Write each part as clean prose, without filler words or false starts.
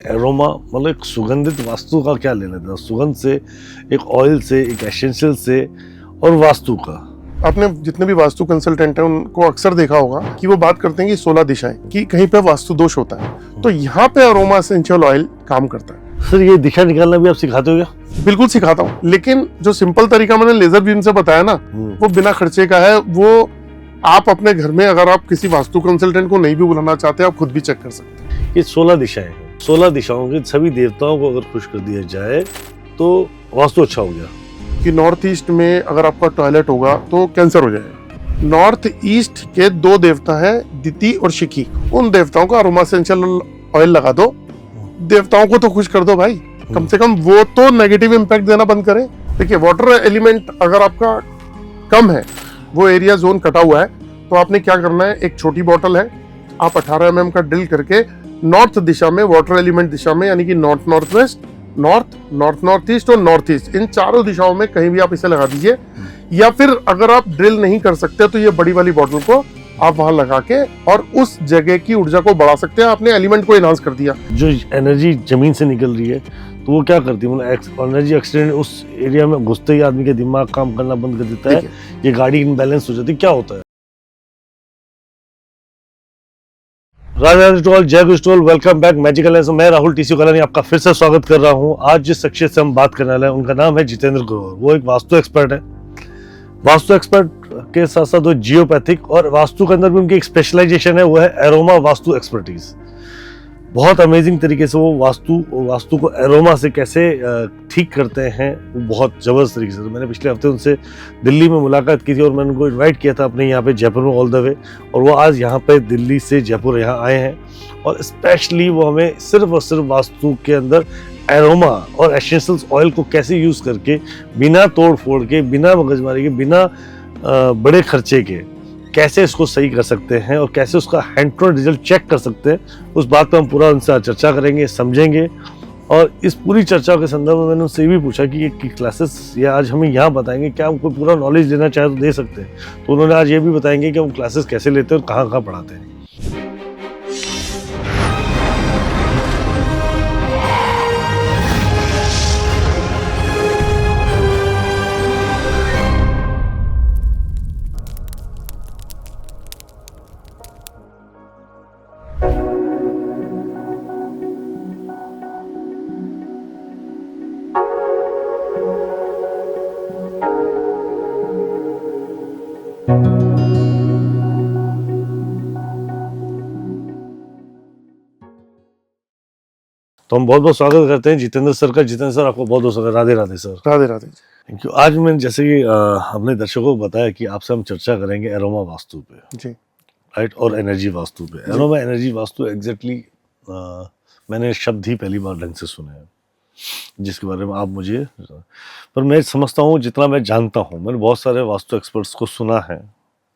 Aroma मतलब एक सुगंधित वास्तु का क्या लेना देना, सुगंध से, एक ऑयल से, एक एसेंशियल से और वास्तु का। आपने जितने भी वास्तु कंसल्टेंट हैं उनको अक्सर देखा होगा कि वो बात करते हैं कि 16 दिशाएं, कि कहीं पे वास्तु दोष होता है, तो यहाँ पे अरोमा एसेंशियल ऑयल काम करता है। सर ये दिशा निकालना भी आप सिखाते हो क्या? बिल्कुल सिखाता हूँ, लेकिन जो सिंपल तरीका मैंने लेजर बीम से बताया ना, वो बिना खर्चे का है। वो आप अपने घर में, अगर आप किसी वास्तु कंसल्टेंट को नहीं भी बुलाना चाहते, आप खुद भी चेक कर सकते हैं। ये 16 दिशाएं हैं, 16 दिशाओं के सभी देवताओं को अगर खुश कर दिया जाए तो वास्तु अच्छा हो गया। कि नॉर्थ ईस्ट में अगर आपका टॉयलेट होगा तो कैंसर हो जाएगा। नॉर्थ ईस्ट के 2 देवता है, दिति और शिखी। उन देवताओं का अरोमा एसेंशियल ऑयल लगा दो, देवताओं को तो खुश कर दो भाई। कम से कम वो तो नेगेटिव इंपैक्ट देना बंद करें। देखिए, वाटर एलिमेंट अगर आपका कम है, वो एरिया जोन कटा हुआ है, तो आपने क्या करना है, एक छोटी बोतल है, आप 18 mm का ड्रिल करके नॉर्थ दिशा में, वाटर एलिमेंट दिशा में, यानी कि north north west, north north north east और नॉर्थ ईस्ट, इन चारों दिशाओं में कहीं भी आप इसे लगा दीजिए। या फिर अगर आप ड्रिल नहीं कर सकते तो ये बड़ी वाली बोतल को आप वहां लगा के और उस जगह की ऊर्जा को बढ़ा सकते हैं। आपने एलिमेंट को एनहांस कर दिया। जो एनर्जी जमीन से निकल रही है तो वो क्या करती है, मतलब एनर्जी एक्सीडेंट उस एरिया में घुसते ही आदमी के दिमाग काम करना बंद कर देता है, ये गाड़ी इनबैलेंस हो जाती है। क्या होता है? राधे टोल, जय गुरु toll, welcome back magical lens. मैं राहुल टीसी कलानी आपका फिर से स्वागत कर रहा हूं। आज जिस शख्सियत से हम बात करने वाले हैं उनका नाम है जितेंद्र ग्रोवर। वो एक वास्तु एक्सपर्ट है। वास्तु एक्सपर्ट के साथ साथ वो जियोपैथिक और वास्तु के अंदर भी उनकी एक स्पेशलाइजेशन है, वो है एरोमा वास्तु एक्सपर्टीज। बहुत अमेजिंग तरीके से वो वास्तु को एरोमा से कैसे ठीक करते हैं, वो बहुत ज़बरदस्त तरीके से। तो मैंने पिछले हफ्ते उनसे दिल्ली में मुलाकात की थी और मैंने उनको इनवाइट किया था अपने यहाँ पे जयपुर में ऑल द वे, और वो आज यहाँ पे दिल्ली से जयपुर यहाँ आए हैं और स्पेशली वो हमें सिर्फ और सिर्फ वास्तु के अंदर एरोमा और एसेंशियल ऑयल को कैसे यूज़ करके, बिना तोड़ फोड़ के, बिना मगजमारी के, बिना बड़े खर्चे के कैसे इसको सही कर सकते हैं और कैसे उसका हैंड टू रिजल्ट चेक कर सकते हैं, उस बात पर हम पूरा उनसे चर्चा करेंगे, समझेंगे। और इस पूरी चर्चा के संदर्भ में मैंने उनसे ये भी पूछा कि ये क्लासेस ये आज हमें यहाँ बताएंगे, क्या हमको पूरा नॉलेज लेना चाहे तो दे सकते हैं। तो उन्होंने आज ये भी बताएंगे कि हम क्लासेस कैसे लेते हैं और कहाँ कहाँ पढ़ाते हैं। तो हम बहुत बहुत स्वागत करते हैं जितेंद्र सर का। जितेंद्र सर, आपको बहुत बहुत स्वागत। Radhe Radhe sir. Radhe Radhe. Thank you. आज मैंने जैसे कि अपने दर्शकों को बताया कि आपसे हम चर्चा करेंगे एरोमा वास्तु पे, जी, राइट, और एनर्जी वास्तु पे। एरोमा एनर्जी वास्तु एग्जैक्टली मैंने शब्द ही पहली बार ढंग से सुने हैं, जिसके बारे में आप मुझे, पर मैं समझता हूँ जितना मैं जानता हूँ, मैंने बहुत सारे वास्तु एक्सपर्ट्स को सुना है,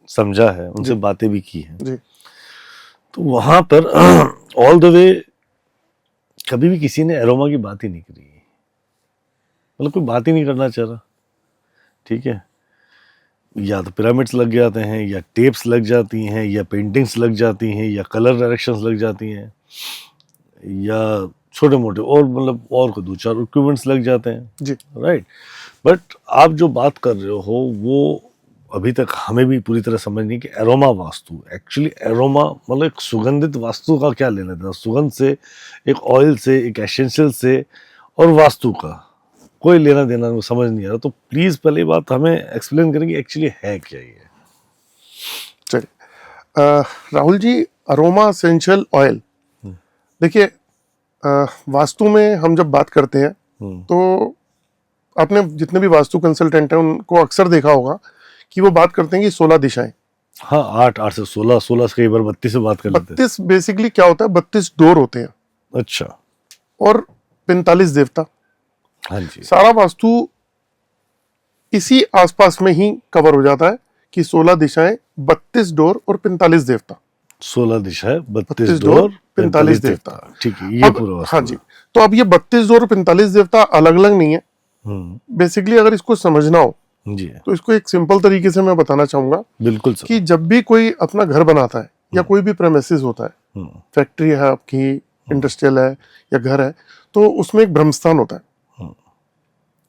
समझा है, उनसे बातें भी की हैं। जी। तो वहाँ पर ऑल द वे कभी भी किसी ने एरोमा की बात ही नहीं करी, मतलब कोई बात ही नहीं करना चाह रहा। ठीक है, या तो पिरामिड्स लग जाते हैं, या टेप्स लग जाती हैं, या पेंटिंग्स लग जाती हैं, या कलर डायरेक्शंस लग जाती हैं, या छोटे मोटे और मतलब और को 2-4 इक्विपमेंट्स लग जाते हैं। जी, राइट। बट आप जो बात कर रहे हो वो अभी तक हमें भी पूरी तरह समझ नहीं कि एरोमा वास्तु, एक्चुअली एरोमा मतलब एक सुगंधित वास्तु का क्या लेना देना, सुगंध से, एक ऑयल से, एक एसेंशियल से और वास्तु का कोई लेना देना वो समझ नहीं आ रहा। तो प्लीज पहले बात हमें एक्सप्लेन करेंगे एक्चुअली है क्या ये। चलिए, Rahul ji, aroma essential oil, देखिए, वास्तु में हम जब बात करते हैं तो आपने जितने भी वास्तु कंसल्टेंट हैं उनको अक्सर देखा होगा कि वो बात करते हैं कि 16 दिशाएं। हाँ, 8 से 16, 16 से कई बार 32 से बात कर लेते हैं। 32 बेसिकली क्या होता है, 32 डोर होते हैं। अच्छा। और 45 देवता। हाँ जी। सारा वास्तु इसी आसपास में ही कवर हो जाता है कि 16 दिशाएं, 32 डोर और 45 देवता। 16 दिशाएं, 32 डोर, 45 देवता। ठीक है, ये पूरा वास्तु। हाँ जी। तो अब ये 32 डोर और 45 देवता अलग अलग नहीं है। बेसिकली अगर इसको समझना हो जी, तो इसको एक सिंपल तरीके से मैं बताना चाहूंगा। बिल्कुल सर। कि जब भी कोई अपना घर बनाता है या कोई भी प्रेमिसेस होता है, फैक्ट्री है आपकी, इंडस्ट्रियल है या घर है, तो उसमें एक ब्रह्मस्थान होता है,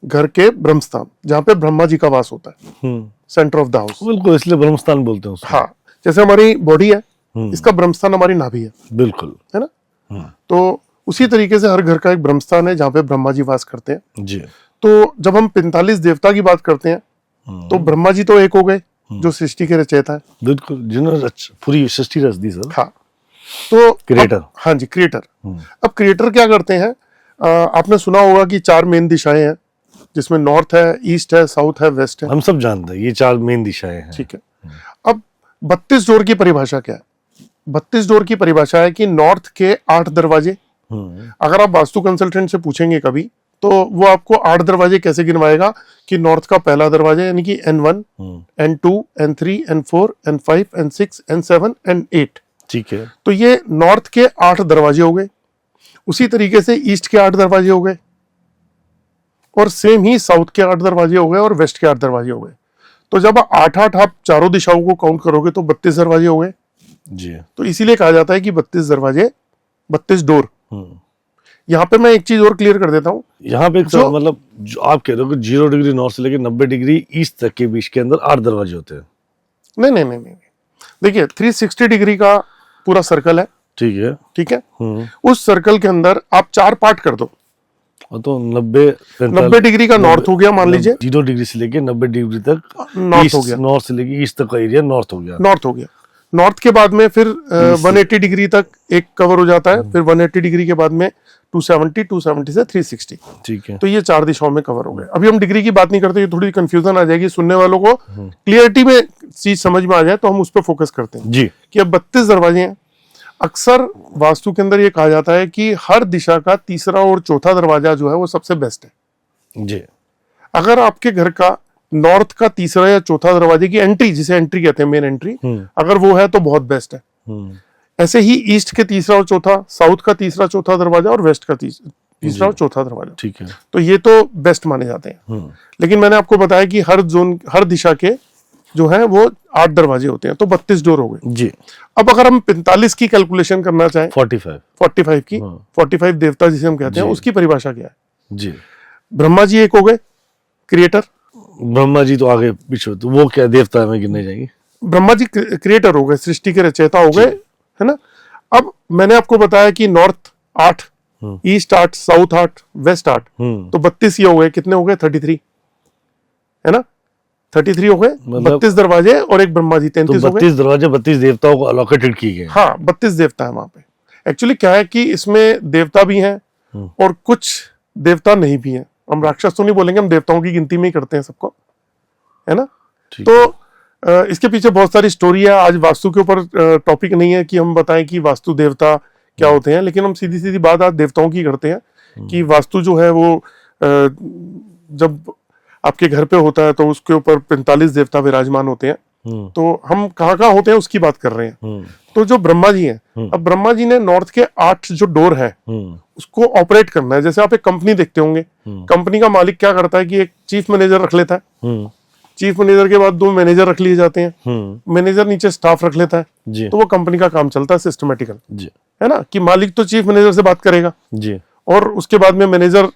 घर के ब्रह्मस्थान, जहाँ पे ब्रह्मा जी का वास होता है, सेंटर ऑफ द हाउस। बिल्कुल, इसलिए ब्रह्मस्थान बोलते हैं उसको। हाँ, जैसे हमारी बॉडी है, इसका ब्रह्मस्थान हमारी नाभि है, बिल्कुल, है ना। तो उसी तरीके से हर घर का एक ब्रह्मस्थान है जहाँ पे ब्रह्मा जी वास करते हैं जी। तो जब हम 45 देवता की बात करते हैं तो ब्रह्मा जी तो एक हो गए जो सृष्टि के रचयिता है, बिल्कुल, जिन्होंने पूरी सृष्टि रच दी सर। हाँ, तो क्रिएटर। हाँ जी, क्रिएटर। अब क्रिएटर क्या करते हैं, आपने सुना होगा कि 4 मेन दिशाएं हैं, जिसमें नॉर्थ है, ईस्ट है, साउथ है, वेस्ट है। हम सब जानते हैं ये 4 मेन दिशाएं हैं। ठीक है। अब 32 डोर की परिभाषा क्या है? 32 डोर की परिभाषा है कि नॉर्थ के 8 दरवाजे। अगर आप वास्तु कंसल्टेंट से पूछेंगे कभी तो वो आपको 8 दरवाजे कैसे गिनवाएगा कि नॉर्थ का पहला दरवाजा यानी कि N1, N2, N3, N4, N5, N6, N7, N8। ठीक है। तो ये नॉर्थ के 8 दरवाजे हो गए। उसी तरीके से ईस्ट के 8 दरवाजे हो गए और सेम ही साउथ के 8 दरवाजे हो गए और वेस्ट के 8 दरवाजे हो गए। तो जब 8-8 आप चारों दिशाओं को काउंट करोगे तो 32 दरवाजे हो गए जी। तो इसीलिए कहा जाता है कि 32 दरवाजे 32 डोर। यहाँ पे मैं एक चीज और क्लियर कर देता हूँ, यहाँ पे मतलब जो आप कह रहे हो कि 0 डिग्री नॉर्थ से लेकर 90 डिग्री ईस्ट तक के बीच के अंदर 8 दरवाजे होते हैं। नहीं नहीं नहीं नहीं, देखिए 360 डिग्री का पूरा सर्कल है, ठीक है। ठीक है। उस सर्कल के अंदर आप 4 पार्ट कर दो, तो 90 डिग्री का नॉर्थ हो गया मान लीजिए, 0 डिग्री से लेके 90 डिग्री तक नॉर्थ हो गया, नॉर्थ से लेके ईस्ट तक का एरिया नॉर्थ हो गया। नॉर्थ हो गया। नॉर्थ के बाद में फिर 180 डिग्री तक एक कवर हो जाता है, फिर 180 डिग्री के बाद में 270, 270 से 360। ठीक है। तो ये 4 दिशाओं में कवर हो गए। अभी हम डिग्री की बात नहीं करते, ये थोड़ी कंफ्यूजन आ जाएगी सुनने वालों को, क्लियरिटी में चीज समझ में आ जाए तो हम उस पर फोकस करते हैं जी कि अब 32 दरवाजे हैं। अक्सर वास्तु के अंदर ये कहा जाता है कि हर दिशा का तीसरा और चौथा दरवाजा जो है वो सबसे बेस्ट है। जी। अगर आपके घर का नॉर्थ का तीसरा या चौथा दरवाजे की एंट्री, जिसे एंट्री कहते हैं, मेन एंट्री, अगर वो है तो बहुत बेस्ट है। ऐसे ही ईस्ट के तीसरा और चौथा, साउथ का तीसरा चौथा दरवाजा और वेस्ट का तीसरा और चौथा दरवाजा, ठीक है। तो ये तो बेस्ट माने जाते हैं। लेकिन मैंने आपको बताया कि हर जोन, हर दिशा के जो है वो 8 दरवाजे होते हैं, तो 32 डोर हो गए जी। अब अगर हम 45 की कैलकुलेशन करना चाहें, 45 की 45 देवता जिसे हम कहते हैं, उसकी परिभाषा क्या है? जी। ब्रह्मा जी एक हो गए, क्रिएटर। ब्रह्मा जी तो आगे पीछे, तो वो क्या देवता में गिने जाएंगे? ब्रह्मा जी क्रिएटर हो गए, सृष्टि के रचयिता हो गए, है ना। अब मैंने आपको बताया कि नॉर्थ 8, ईस्ट 8, साउथ 8, वेस्ट 8, तो 32 ये हो गए, कितने हो गए? 33, है ना। 33 हो गए, 32 दरवाजे और एक ब्रह्मा जी, 33 तो हो गए। 32 दरवाजे 32 देवताओं को अलोकेटेड किए गए। हाँ, 32 देवता है वहां पे। एक्चुअली क्या है कि इसमें देवता भी हैं और कुछ देवता नहीं भी हैं। हम राक्षस तो नहीं बोलेंगे, हम देवताओं की गिनती में ही करते हैं सबको, है ना। तो इसके पीछे बहुत सारी स्टोरी है। आज वास्तु के ऊपर टॉपिक नहीं है कि हम बताएं कि वास्तु देवता क्या होते हैं, लेकिन हम सीधी सीधी बात आज देवताओं की करते हैं कि वास्तु जो है वो जब आपके घर पे होता है तो उसके ऊपर 45 देवता विराजमान होते हैं। तो हम कहाँ होते हैं उसकी बात कर रहे हैं। तो जो ब्रह्मा जी हैं, अब ब्रह्मा जी ने नॉर्थ के 8 जो डोर है उसको ऑपरेट करना है। जैसे आप एक कंपनी देखते होंगे, कंपनी का मालिक क्या करता है कि एक चीफ मैनेजर रख लेता है, चीफ मैनेजर के बाद 2 मैनेजर रख लिए जाते हैं, मैनेजर नीचे स्टाफ रख लेता है, तो वो कंपनी का काम चलता है सिस्टमेटिकल, है ना। कि मालिक तो चीफ मैनेजर से बात करेगा जी, और उसके बाद में मैनेजर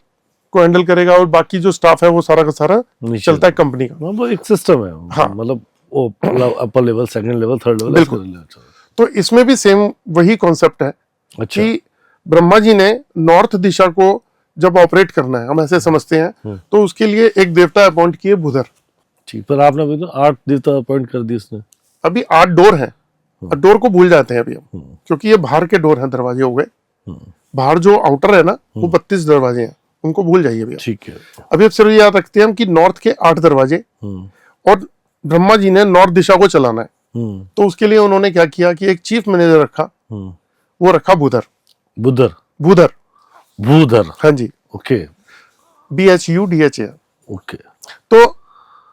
को हैंडल करेगा और बाकी जो स्टाफ है वो सारा का सारा चलता है कंपनी का। वो एक सिस्टम है। हाँ, मतलब वो upper level, second level, third level. बिल्कुल। तो इसमें भी सेम वही कॉन्सेप्ट है। अच्छा। कि ब्रह्मा जी ने नॉर्थ दिशा को जब ऑपरेट करना है, हम ऐसे समझते हैं, तो उसके लिए एक देवता अपॉइंट किए, बुधर। ठीक, पर आपने अभी तो 8 देवता अपॉइंट कर दिए उसने। अभी 8 डोर हैं, डोर को भूल जाते हैं अभी हम, क्योंकि ये बाहर के डोर हैं, दरवाजे हो गए। बाहर जो आउटर है ना, वो 32 दरवाजे हैं, उनको भूल जाइए अभी। ठीक है। अभी अब सिर्फ याद रखते हैं हम कि नॉर्थ के 8 दरवाजे, और ब्रह्मा जी ने नॉर्थ दिशा को चलाना है। तो उसके लिए उन्होंने क्या किया कि एक चीफ मैनेजर रखा, वो रखा बुधर। बुधर। बुधर। बुधर। हाँ जी। ओके। BHUDHA। ओके। तो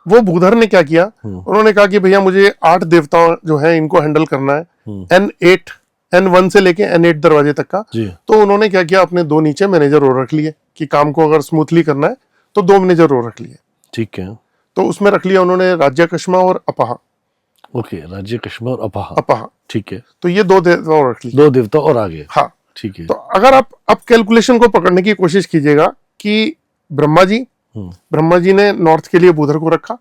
वो बुधर ने क्या किया, उन्होंने कहा कि भैया मुझे 8 देवता जो है इनको हैंडल करना है, N8, N1 से लेके N8 दरवाजे तक का। तो उन्होंने क्या किया, अपने 2 नीचे मैनेजर और रख लिए कि काम को अगर स्मूथली करना है तो 2 मैनेजर और रख लिए। ठीक है। तो उसमें रख लिया उन्होंने राज्यकश्मा और अपाहा। ओके, राज्यकश्मा और अपाहा। अपाहा, ठीक है। तो ये 2 देवता और रख लिए। 2 देवता और आगे। हाँ, ठीक है। तो अगर आप कैलकुलेशन को पकड़ने की कोशिश कीजिएगा कि ब्रह्मा जी ने नॉर्थ के लिए बुधर को रखा,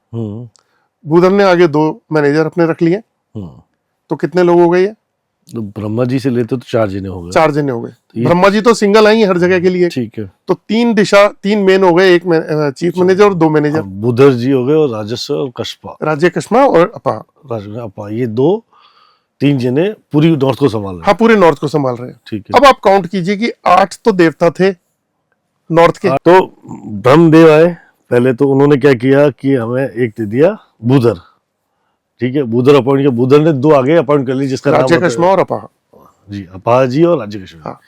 बुधर ने आगे 2 मैनेजर अपने रख लिए, तो कितने लोग हो गए? तो ब्रह्मा जी से लेते तो 4 जने हो गए। 4 जने हो गए। ब्रह्मा जी तो सिंगल आई हर जगह के लिए, ठीक है। तो 3 मेन हो गए, एक चीफ मैनेजर और 2 मैनेजर। बुधर जी हो गए और राजस्व और कस्पा, राज्य कस्मा और अपा, ये 3 जने पूरी नॉर्थ को संभाल रहे हैं। हाँ, पूरे नॉर्थ को संभाल रहे हैं। ठीक है। अब आप काउंट कीजिए कि 8 तो देवता थे नॉर्थ के। तो ब्रह्मदेव आए पहले, तो उन्होंने क्या किया कि हमें एक दे दिया बुधर, ठीक है, बुधर अपॉइंट किया। बुधर ने 2 आगे अपॉइंट कर ली, जिसका नाम राज्य कस्मा और अपा जी, अपा जी और राज्य कश्मीर। हाँ।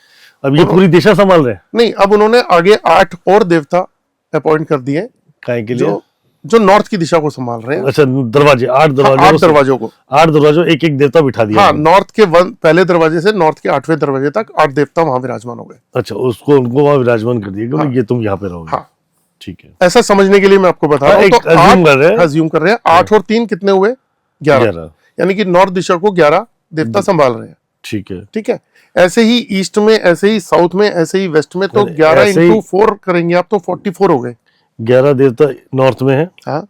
अब ये पूरी दिशा संभाल रहे हैं। नहीं, अब उन्होंने आगे 8 और देवता अपॉइंट कर दिए, काय के लिए? जो नॉर्थ की दिशा को संभाल रहे हैं। अच्छा, दरवाजे, 8 दरवाजे, 8 दरवाजों को, 8 दरवाजों, एक देवता बिठा दिया। हाँ, नॉर्थ के पहले दरवाजे से नॉर्थ के 8वें दरवाजे तक 8 देवता वहां विराजमान हो गए। अच्छा, उनको वहां विराजमान कर दिया कि ये तुम यहाँ पे रहोगे। हाँ, ठीक है। ऐसा समझने के लिए मैं आपको बता रहा हूँ। तो अज्यूम कर रहे हैं 8 और 3 कितने हुए? 11, यानी कि नॉर्थ दिशा को 11 देवता संभाल रहे हैं। ठीक है। ठीक है। ऐसे ही ईस्ट में, ऐसे ही साउथ में, ऐसे ही वेस्ट में, तो 11 इंटू 4 करेंगे आप तो 44 हो गए। 11 देवता नॉर्थ में है, हाँ,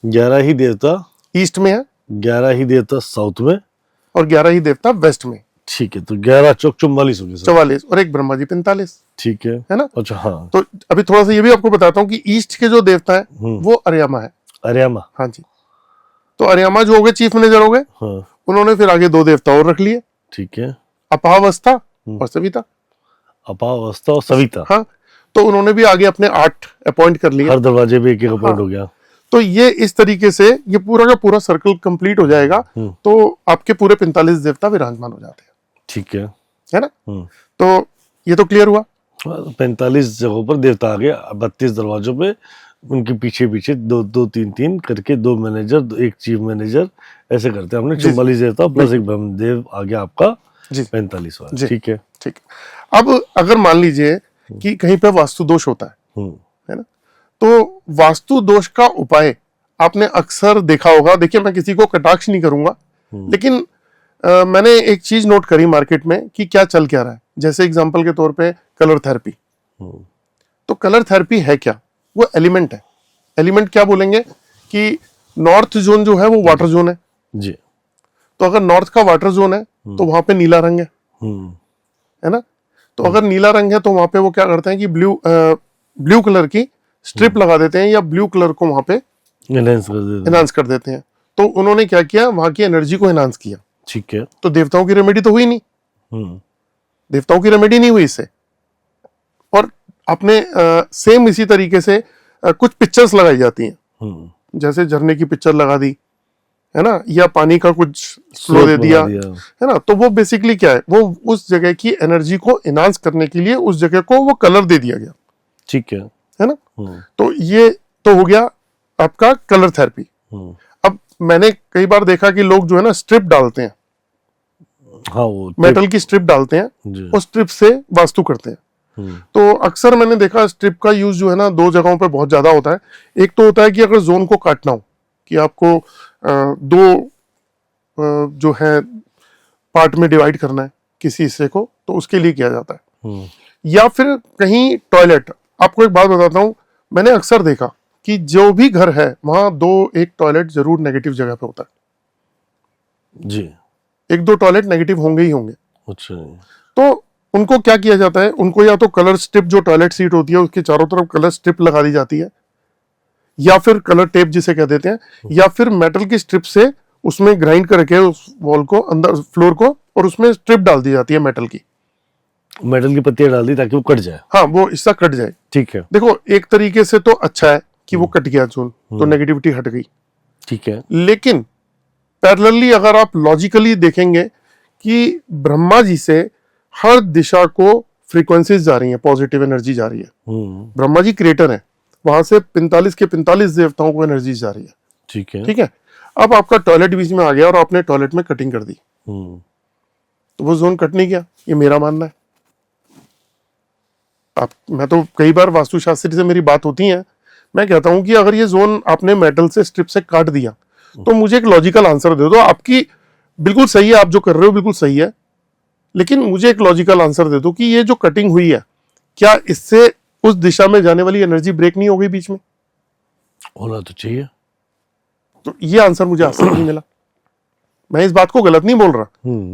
11 ही देवता ईस्ट में है, 11 ही देवता साउथ में, और 11 ही देवता वेस्ट में। ठीक है। तो 11 चौक 44 हो गए। 44 और एक ब्रह्मा जी 45। ठीक है ना? अच्छा, हाँ। तो अभी थोड़ा सा ये भी आपको बताता हूँ कि ईस्ट के जो देवता है वो अर्यामा है। अर्यामा, हाँ जी। तो अर्यामा जो हो गए चीफ मैनेजर हो गए। हाँ। उन्होंने फिर आगे 2 देवता और रख लिए, ठीक है। अपावस्था और सविता। अपावस्था और सविता, हाँ। तो उन्होंने भी आगे अपने 8 अपॉइंट कर लिए, हर दरवाजे पे एक अपॉइंट हो गया। तो ये इस तरीके से ये पूरा का पूरा सर्कल कंप्लीट हो जाएगा। तो आपके पूरे 45 देवता विराजमान हो जाते हैं। ठीक है ना? तो ये तो क्लियर हुआ। 45 जगहों पर देवता आ गए, 32 दरवाजों पे, उनके पीछे पीछे 2-2-3-3 करके 2 मैनेजर, एक चीफ मैनेजर, ऐसे करते हैं हमने 44 देवता प्लस एक ब्रह्मदेव आ गया आपका 45 वाला। ठीक है। ठीक। अब अगर मान लीजिए कि कहीं पे वास्तु दोष होता है ना, तो वास्तु दोष का उपाय आपने अक्सर देखा होगा। देखिए, मैं किसी को कटाक्ष नहीं करूंगा, लेकिन मैंने एक चीज नोट करी मार्केट में कि क्या चल क्या रहा है। जैसे एग्जांपल के तौर पे कलर थेरेपी। तो कलर थेरेपी है क्या? वो एलिमेंट है। एलिमेंट क्या बोलेंगे कि नॉर्थ जोन जो है वो वाटर जोन है जी। तो अगर नॉर्थ का वाटर जोन है तो वहां पे नीला रंग है ना? तो अगर नीला रंग है तो वहां पे वो क्या करते हैं कि ब्लू कलर की स्ट्रिप लगा देते हैं, या ब्लू कलर को वहां पे एनहांस कर देते हैं। तो उन्होंने क्या किया, वहां की एनर्जी को एनहांस किया। ठीक है। तो देवताओं की रेमेडी तो हुई नहीं, देवताओं की रेमेडी नहीं हुई इससे। और अपने सेम इसी तरीके से कुछ पिक्चर्स लगाई जाती हैं, जैसे झरने की पिक्चर लगा दी, है ना, या पानी का कुछ फ्लो दे दिया, है ना। तो वो बेसिकली क्या है, वो उस जगह की एनर्जी को एनहांस करने के लिए उस जगह को वो कलर दे दिया गया। ठीक है ना। तो ये तो हो गया आपका कलर थेरेपी। अब मैंने कई बार देखा कि लोग जो है ना स्ट्रिप डालते हैं, हाँ, वो मेटल की स्ट्रिप डालते हैं, उस स्ट्रिप से वास्तु करते हैं। तो अक्सर मैंने देखा स्ट्रिप का यूज जो है ना 2 जगहों पे बहुत ज्यादा होता है। एक तो होता है कि अगर जोन को काटना हो, कि आपको 2 जो है पार्ट में डिवाइड करना है किसी हिस्से को, तो उसके लिए किया जाता है। या फिर कहीं टॉयलेट, आपको एक बात बताता हूँ, मैंने अक्सर देखा कि जो भी घर है वहां 1 टॉयलेट जरूर नेगेटिव जगह पे होता है जी। 1-2 टॉयलेट नेगेटिव होंगे ही होंगे। अच्छा। तो उनको क्या किया जाता है, उनको या तो कलर स्ट्रिप, जो टॉयलेट सीट होती है उसके चारों तरफ कलर स्ट्रिप लगा दी जाती है, या फिर कलर टेप जिसे कह देते हैं, या फिर मेटल की स्ट्रिप से उसमें ग्राइंड करके उस वॉल को, अंदर फ्लोर को, और उसमें स्ट्रिप डाल दी जाती है मेटल की पत्तियां डाल दी ताकि वो कट जाए। हाँ, वो इससे कट जाए। ठीक है। देखो, एक तरीके से तो अच्छा है कि वो कट गया जोन, तो नेगेटिविटी हट गई। ठीक है। लेकिन पैरेलली अगर आप लॉजिकली देखेंगे कि ब्रह्मा जी से हर दिशा को फ्रीक्वेंसीज जा रही हैं, पॉजिटिव एनर्जी जा रही है। ब्रह्मा जी क्रिएटर हैं, वहां से 45 के 45 देवताओं को एनर्जी जा रही है। ठीक है। ठीक है। अब आपका टॉयलेट बीच में आ गया और आपने टॉयलेट में कटिंग कर दी, तो वो जोन कट नहीं गया, ये मेरा मानना है। मैं तो कई बार वास्तुशास्त्री से मेरी बात होती है, मैं कहता हूं कि अगर ये जोन आपने मेटल से स्ट्रिप से काट दिया तो मुझे एक लॉजिकल आंसर दे दो। आपकी बिल्कुल सही है, आप जो कर रहे हो बिल्कुल सही है, लेकिन मुझे एक लॉजिकल आंसर दे दो कि ये जो कटिंग हुई है, क्या इससे उस दिशा में जाने वाली एनर्जी ब्रेक नहीं हो गई बीच में? होना तो चाहिए। तो ये आंसर मुझे आज तक नहीं मिला। मैं इस बात को गलत नहीं बोल रहा,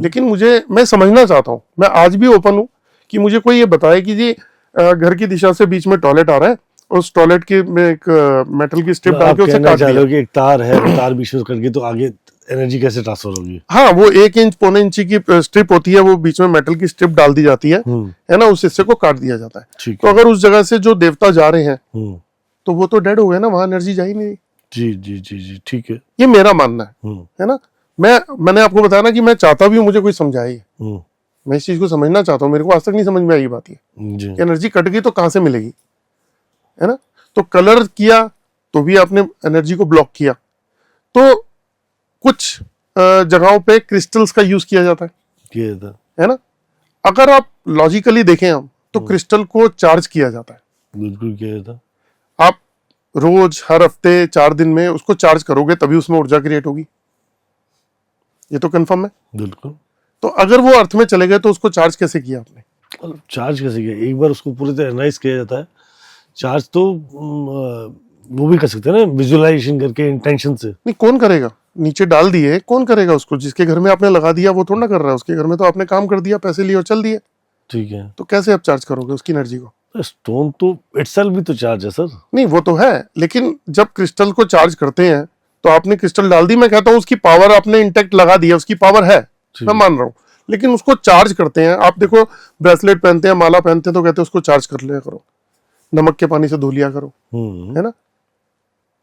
लेकिन मैं समझना चाहता हूं। मैं आज भी ओपन हूं कि मुझे कोई ये बताए कि जी घर की दिशा से बीच में टॉयलेट आ रहा है, उस टॉयलेट के में एक मेटल की स्ट्रिप डाल के उसे काट दिया। कि एक तार है, तार बीच में करके तो आगे एनर्जी कैसे ट्रांसफर होगी? हाँ, वो 1 इंच पौने इंची की स्ट्रिप होती है, वो बीच में मेटल की स्ट्रिप डाल दी जाती है ना, उस हिस्से को काट दिया जाता है। तो अगर उस जगह से जो देवता जा रहे हैं तो वो तो डेड हो गए ना, वहां एनर्जी जा ही नहीं। जी जी जी जी, ठीक है, ये मेरा मानना है ना। मैंने आपको बताया ना कि मैं चाहता भी हूँ मुझे कोई समझाए, मैं इस चीज को समझना चाहता हूँ। मेरे को आज तक नहीं समझ में आई बात ये एनर्जी कट गई तो कहां से मिलेगी, है ना। तो कलर किया तो भी आपने एनर्जी को ब्लॉक किया। तो कुछ जगहों पे क्रिस्टल्स का यूज किया जाता है ना। अगर आप लॉजिकली देखें हम तो क्रिस्टल को चार्ज किया जाता है, बिल्कुल किया जाता है। आप रोज हर हफ्ते 4 दिन में उसको चार्ज करोगे तभी उसमें ऊर्जा क्रिएट होगी, ये तो कंफर्म है। बिल्कुल। तो अगर वो अर्थ में चले गए तो उसको चार्ज कैसे किया आपने? चार्ज कैसे किया? एक बार उसको पूरी तरह एनालाइज किया जाता है। चार्ज तो वो भी कर सकते हैं ना, विजुअलाइजेशन करके, इंटेंशन से। नहीं, कौन करेगा? नीचे डाल दिए, कौन करेगा उसको? जिसके घर में आपने लगा दिया वो थोड़ा ना कर रहा है। उसके घर में तो आपने काम कर दिया, पैसे लिए और चल दिए। ठीक है, तो कैसे आप चार्ज करोगे उसकी एनर्जी को? स्टोन तो इटसेल्फ भी तो चार्ज है सर। नहीं, वो तो है, लेकिन जब क्रिस्टल को चार्ज करते हैं तो आपने क्रिस्टल डाल दी, मैं कहता हूँ उसकी पावर आपने इंटेक्ट लगा दिया, उसकी पावर है, मैं मान रहा हूँ। लेकिन उसको चार्ज करते हैं, आप देखो ब्रेसलेट पहनते हैं, माला पहनते हैं, तो कहते हैं उसको चार्ज कर लिया करो, नमक के पानी से धो लिया करो, है ना।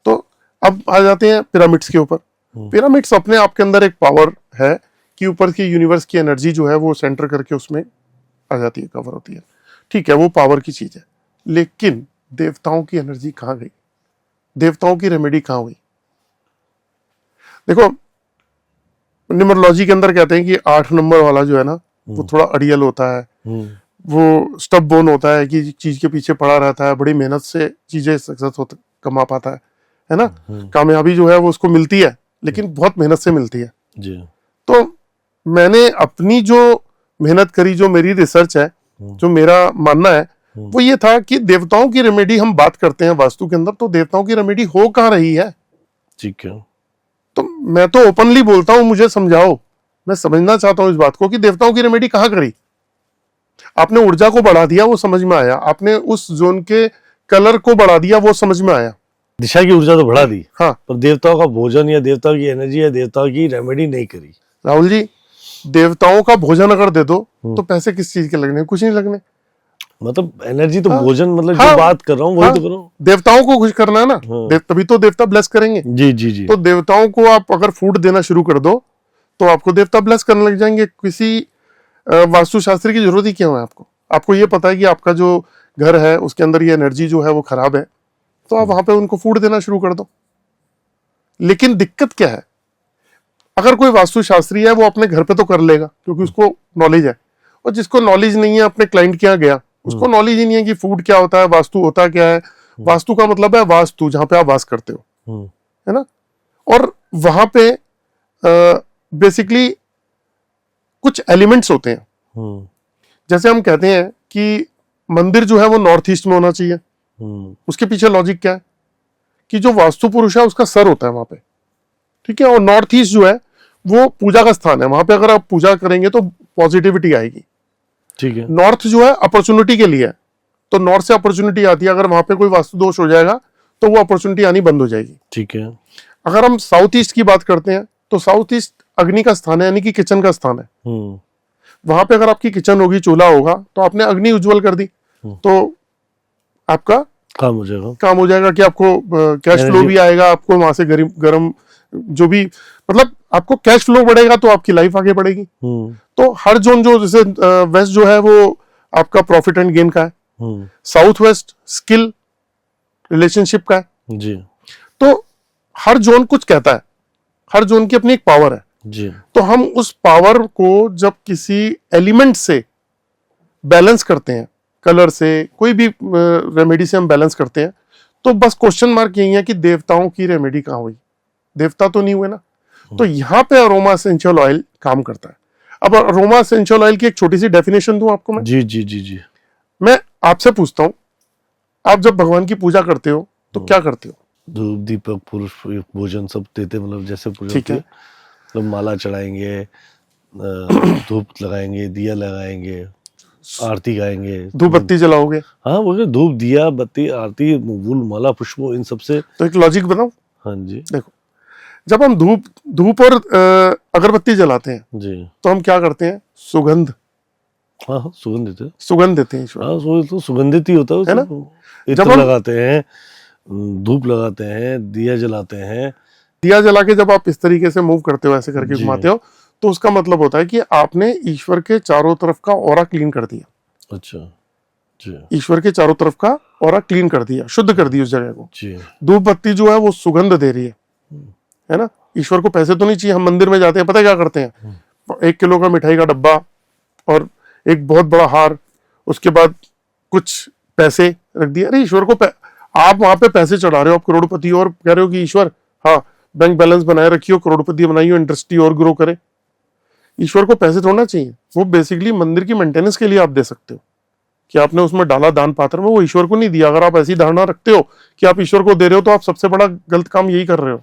तो अब आ जाते हैं पिरामिड्स के ऊपर। पिरामिड्स अपने आप के अंदर एक पावर है कि ऊपर की यूनिवर्स की एनर्जी जो है वो सेंटर करके उसमें आ जाती है, कवर होती है। ठीक है, वो पावर की चीज है, लेकिन देवताओं की एनर्जी कहाँ गई? देवताओं की रेमेडी कहाँ हुई? देखो, न्यूमरोलॉजी के अंदर कहते हैं कि 8 नंबर वाला जो है ना वो थोड़ा अड़ियल होता है, वो स्टब बोन होता है कि चीज के पीछे पड़ा रहता है, बड़ी मेहनत से चीजें सक्सेस होता कमा पाता है ना। कामयाबी जो है वो उसको मिलती है, लेकिन बहुत मेहनत से मिलती है जी। तो मैंने अपनी जो मेहनत करी, जो मेरी रिसर्च है, जो मेरा मानना है, वो ये था कि देवताओं की रेमेडी हम बात करते हैं वास्तु के अंदर, तो देवताओं की रेमेडी हो कहाँ रही है? ठीक है, तो मैं तो ओपनली बोलता हूं, मुझे समझाओ, मैं समझना चाहता हूं इस बात को कि देवताओं की रेमेडी कहाँ करी। आपने ऊर्जा को बढ़ा दिया, वो समझ में आया। आपने उस जोन के कलर को बढ़ा दिया, वो समझ में आया। दिशा की ऊर्जा तो बढ़ा दी, हाँ, पर देवताओं का भोजन या देवताओं की एनर्जी या देवताओं की रेमेडी नहीं करी। राहुल जी, देवताओं का भोजन अगर दे दो तो पैसे किस चीज के लगने? कुछ नहीं लगने। मतलब एनर्जी तो हाँ, भोजन, मतलब हाँ, जो बात कर रहा हूँ वही हाँ, तो कर रहा हूँ। देवताओं को खुश करना है ना, तभी तो देवता ब्लेस करेंगे। जी जी जी। तो देवताओं को आप अगर फूड देना शुरू कर दो तो आपको देवता ब्लेस करने लग जाएंगे। किसी वास्तुशास्त्री की जरूरत ही क्यों है आपको? आपको ये पता है कि आपका जो घर है उसके अंदर ये एनर्जी जो है वो खराब है, तो आप वहां पे उनको फूड देना शुरू कर दो। लेकिन दिक्कत क्या है? अगर कोई वास्तुशास्त्री है वो अपने घर पे तो कर लेगा क्योंकि उसको नॉलेज है, और जिसको नॉलेज नहीं है अपने क्लाइंट के यहाँ गया, उसको नॉलेज ही नहीं है कि फूड क्या होता है, वास्तु होता क्या है। वास्तु का मतलब है वास्तु, जहां पे आप वास करते हो, है ना। और वहां पे बेसिकली कुछ एलिमेंट्स होते हैं। जैसे हम कहते हैं कि मंदिर जो है वो नॉर्थ ईस्ट में होना चाहिए। उसके पीछे लॉजिक क्या है कि जो वास्तु पुरुष है उसका सर होता है वहां पे, ठीक है। और नॉर्थ ईस्ट जो है वो पूजा का स्थान है, वहां पे अगर आप पूजा करेंगे तो पॉजिटिविटी आएगी, ठीक है। नॉर्थ जो है अपॉर्चुनिटी के लिए है, तो नॉर्थ से अपॉर्चुनिटी आती है। अगर वहां पे कोई वास्तु दोष हो जाएगा तो वो अपॉर्चुनिटी आनी बंद हो जाएगी, ठीक है। अगर हम साउथ ईस्ट की बात करते हैं तो साउथ ईस्ट अग्नि का स्थान है, यानी कि किचन का स्थान है। वहां पे अगर आपकी किचन होगी, चूल्हा होगा, तो आपने अग्नि उज्जवल कर दी तो आपका काम हो जाएगा कि आपको कैश फ्लो भी आएगा, आपको वहां से गर्म जो भी, मतलब आपको कैश फ्लो बढ़ेगा तो आपकी लाइफ आगे बढ़ेगी। तो हर जोन जो, जैसे वेस्ट जो है वो आपका प्रॉफिट एंड गेन का है, साउथ वेस्ट स्किल रिलेशनशिप का है जी। तो हर जोन कुछ कहता है, हर जोन की अपनी एक पावर है जी। तो हम उस पावर को जब किसी एलिमेंट से बैलेंस करते हैं, कलर से, कोई भी रेमेडी से हम बैलेंस करते हैं, तो बस क्वेश्चन मार्क यही है कि देवताओं की रेमेडी कहाँ हुई? देवता तो नहीं हुए ना। तो यहाँ पे अरोमा एसेंशियल ऑयल काम करता है। अब अरोमा एसेंशियल ऑयल की एक छोटी सी डेफिनेशन दूं आपको मैं। जी जी जी जी। मैं आपसे पूछता हूं, आप जब भगवान की पूजा करते हो तो क्या करते हो? धूप दीपक पुरुष भोजन सब देते, मतलब जैसे पूजा ठीक होती है। मतलब माला चढ़ाएंगे, धूप लगाएंगे, दिया लगाएंगे, आरती गाएंगे। धूप बत्ती जलाओगे? हाँ वो धूप दिया बत्ती आरती फूल माला पुष्पों इन सबसे। तो एक लॉजिक बनाओ। हाँ जी देखो, जब हम धूप और अगरबत्ती जलाते हैं जी। तो हम क्या करते हैं? सुगंध, हाँ हाँ सुगंधित है। सुगंध देते हैं ईश्वर। हाँ तो सुगंधित ही होता है ना? इत्र जब हम लगाते हैं, धूप लगाते हैं, दिया जलाते हैं। दिया जला के जब आप इस तरीके से मूव करते हो, ऐसे करके जी। घुमाते हो, तो उसका मतलब होता है कि आपने ईश्वर के चारों तरफ का ऑरा क्लीन कर दिया। अच्छा जी ईश्वर के चारों तरफ का ऑरा क्लीन कर दिया, शुद्ध कर दी उस जगह को। जी। धूप बत्ती जो है वो सुगंध दे रही है ना? ईश्वर को पैसे तो नहीं चाहिए। हम मंदिर में जाते हैं, पता है क्या करते हैं? 1 किलो का मिठाई का डब्बा और एक बहुत बड़ा हार, उसके बाद कुछ पैसे रख दिए। अरे ईश्वर को आप वहां पे पैसे चढ़ा रहे हो, आप करोड़पति हो, और कह रहे हो कि ईश्वर हाँ बैंक बैलेंस बनाए रखियो, करोड़पति बनाइयो, इंडस्ट्री और ग्रो करे। ईश्वर को पैसे थोड़ा चाहिए, वो बेसिकली मंदिर की मेंटेनेंस के लिए आप दे सकते हो कि आपने उसमें डाला दान पात्र में, वो ईश्वर को नहीं दिया। अगर आप ऐसी धारणा रखते हो कि आप ईश्वर को दे रहे हो तो आप सबसे बड़ा गलत काम यही कर रहे हो।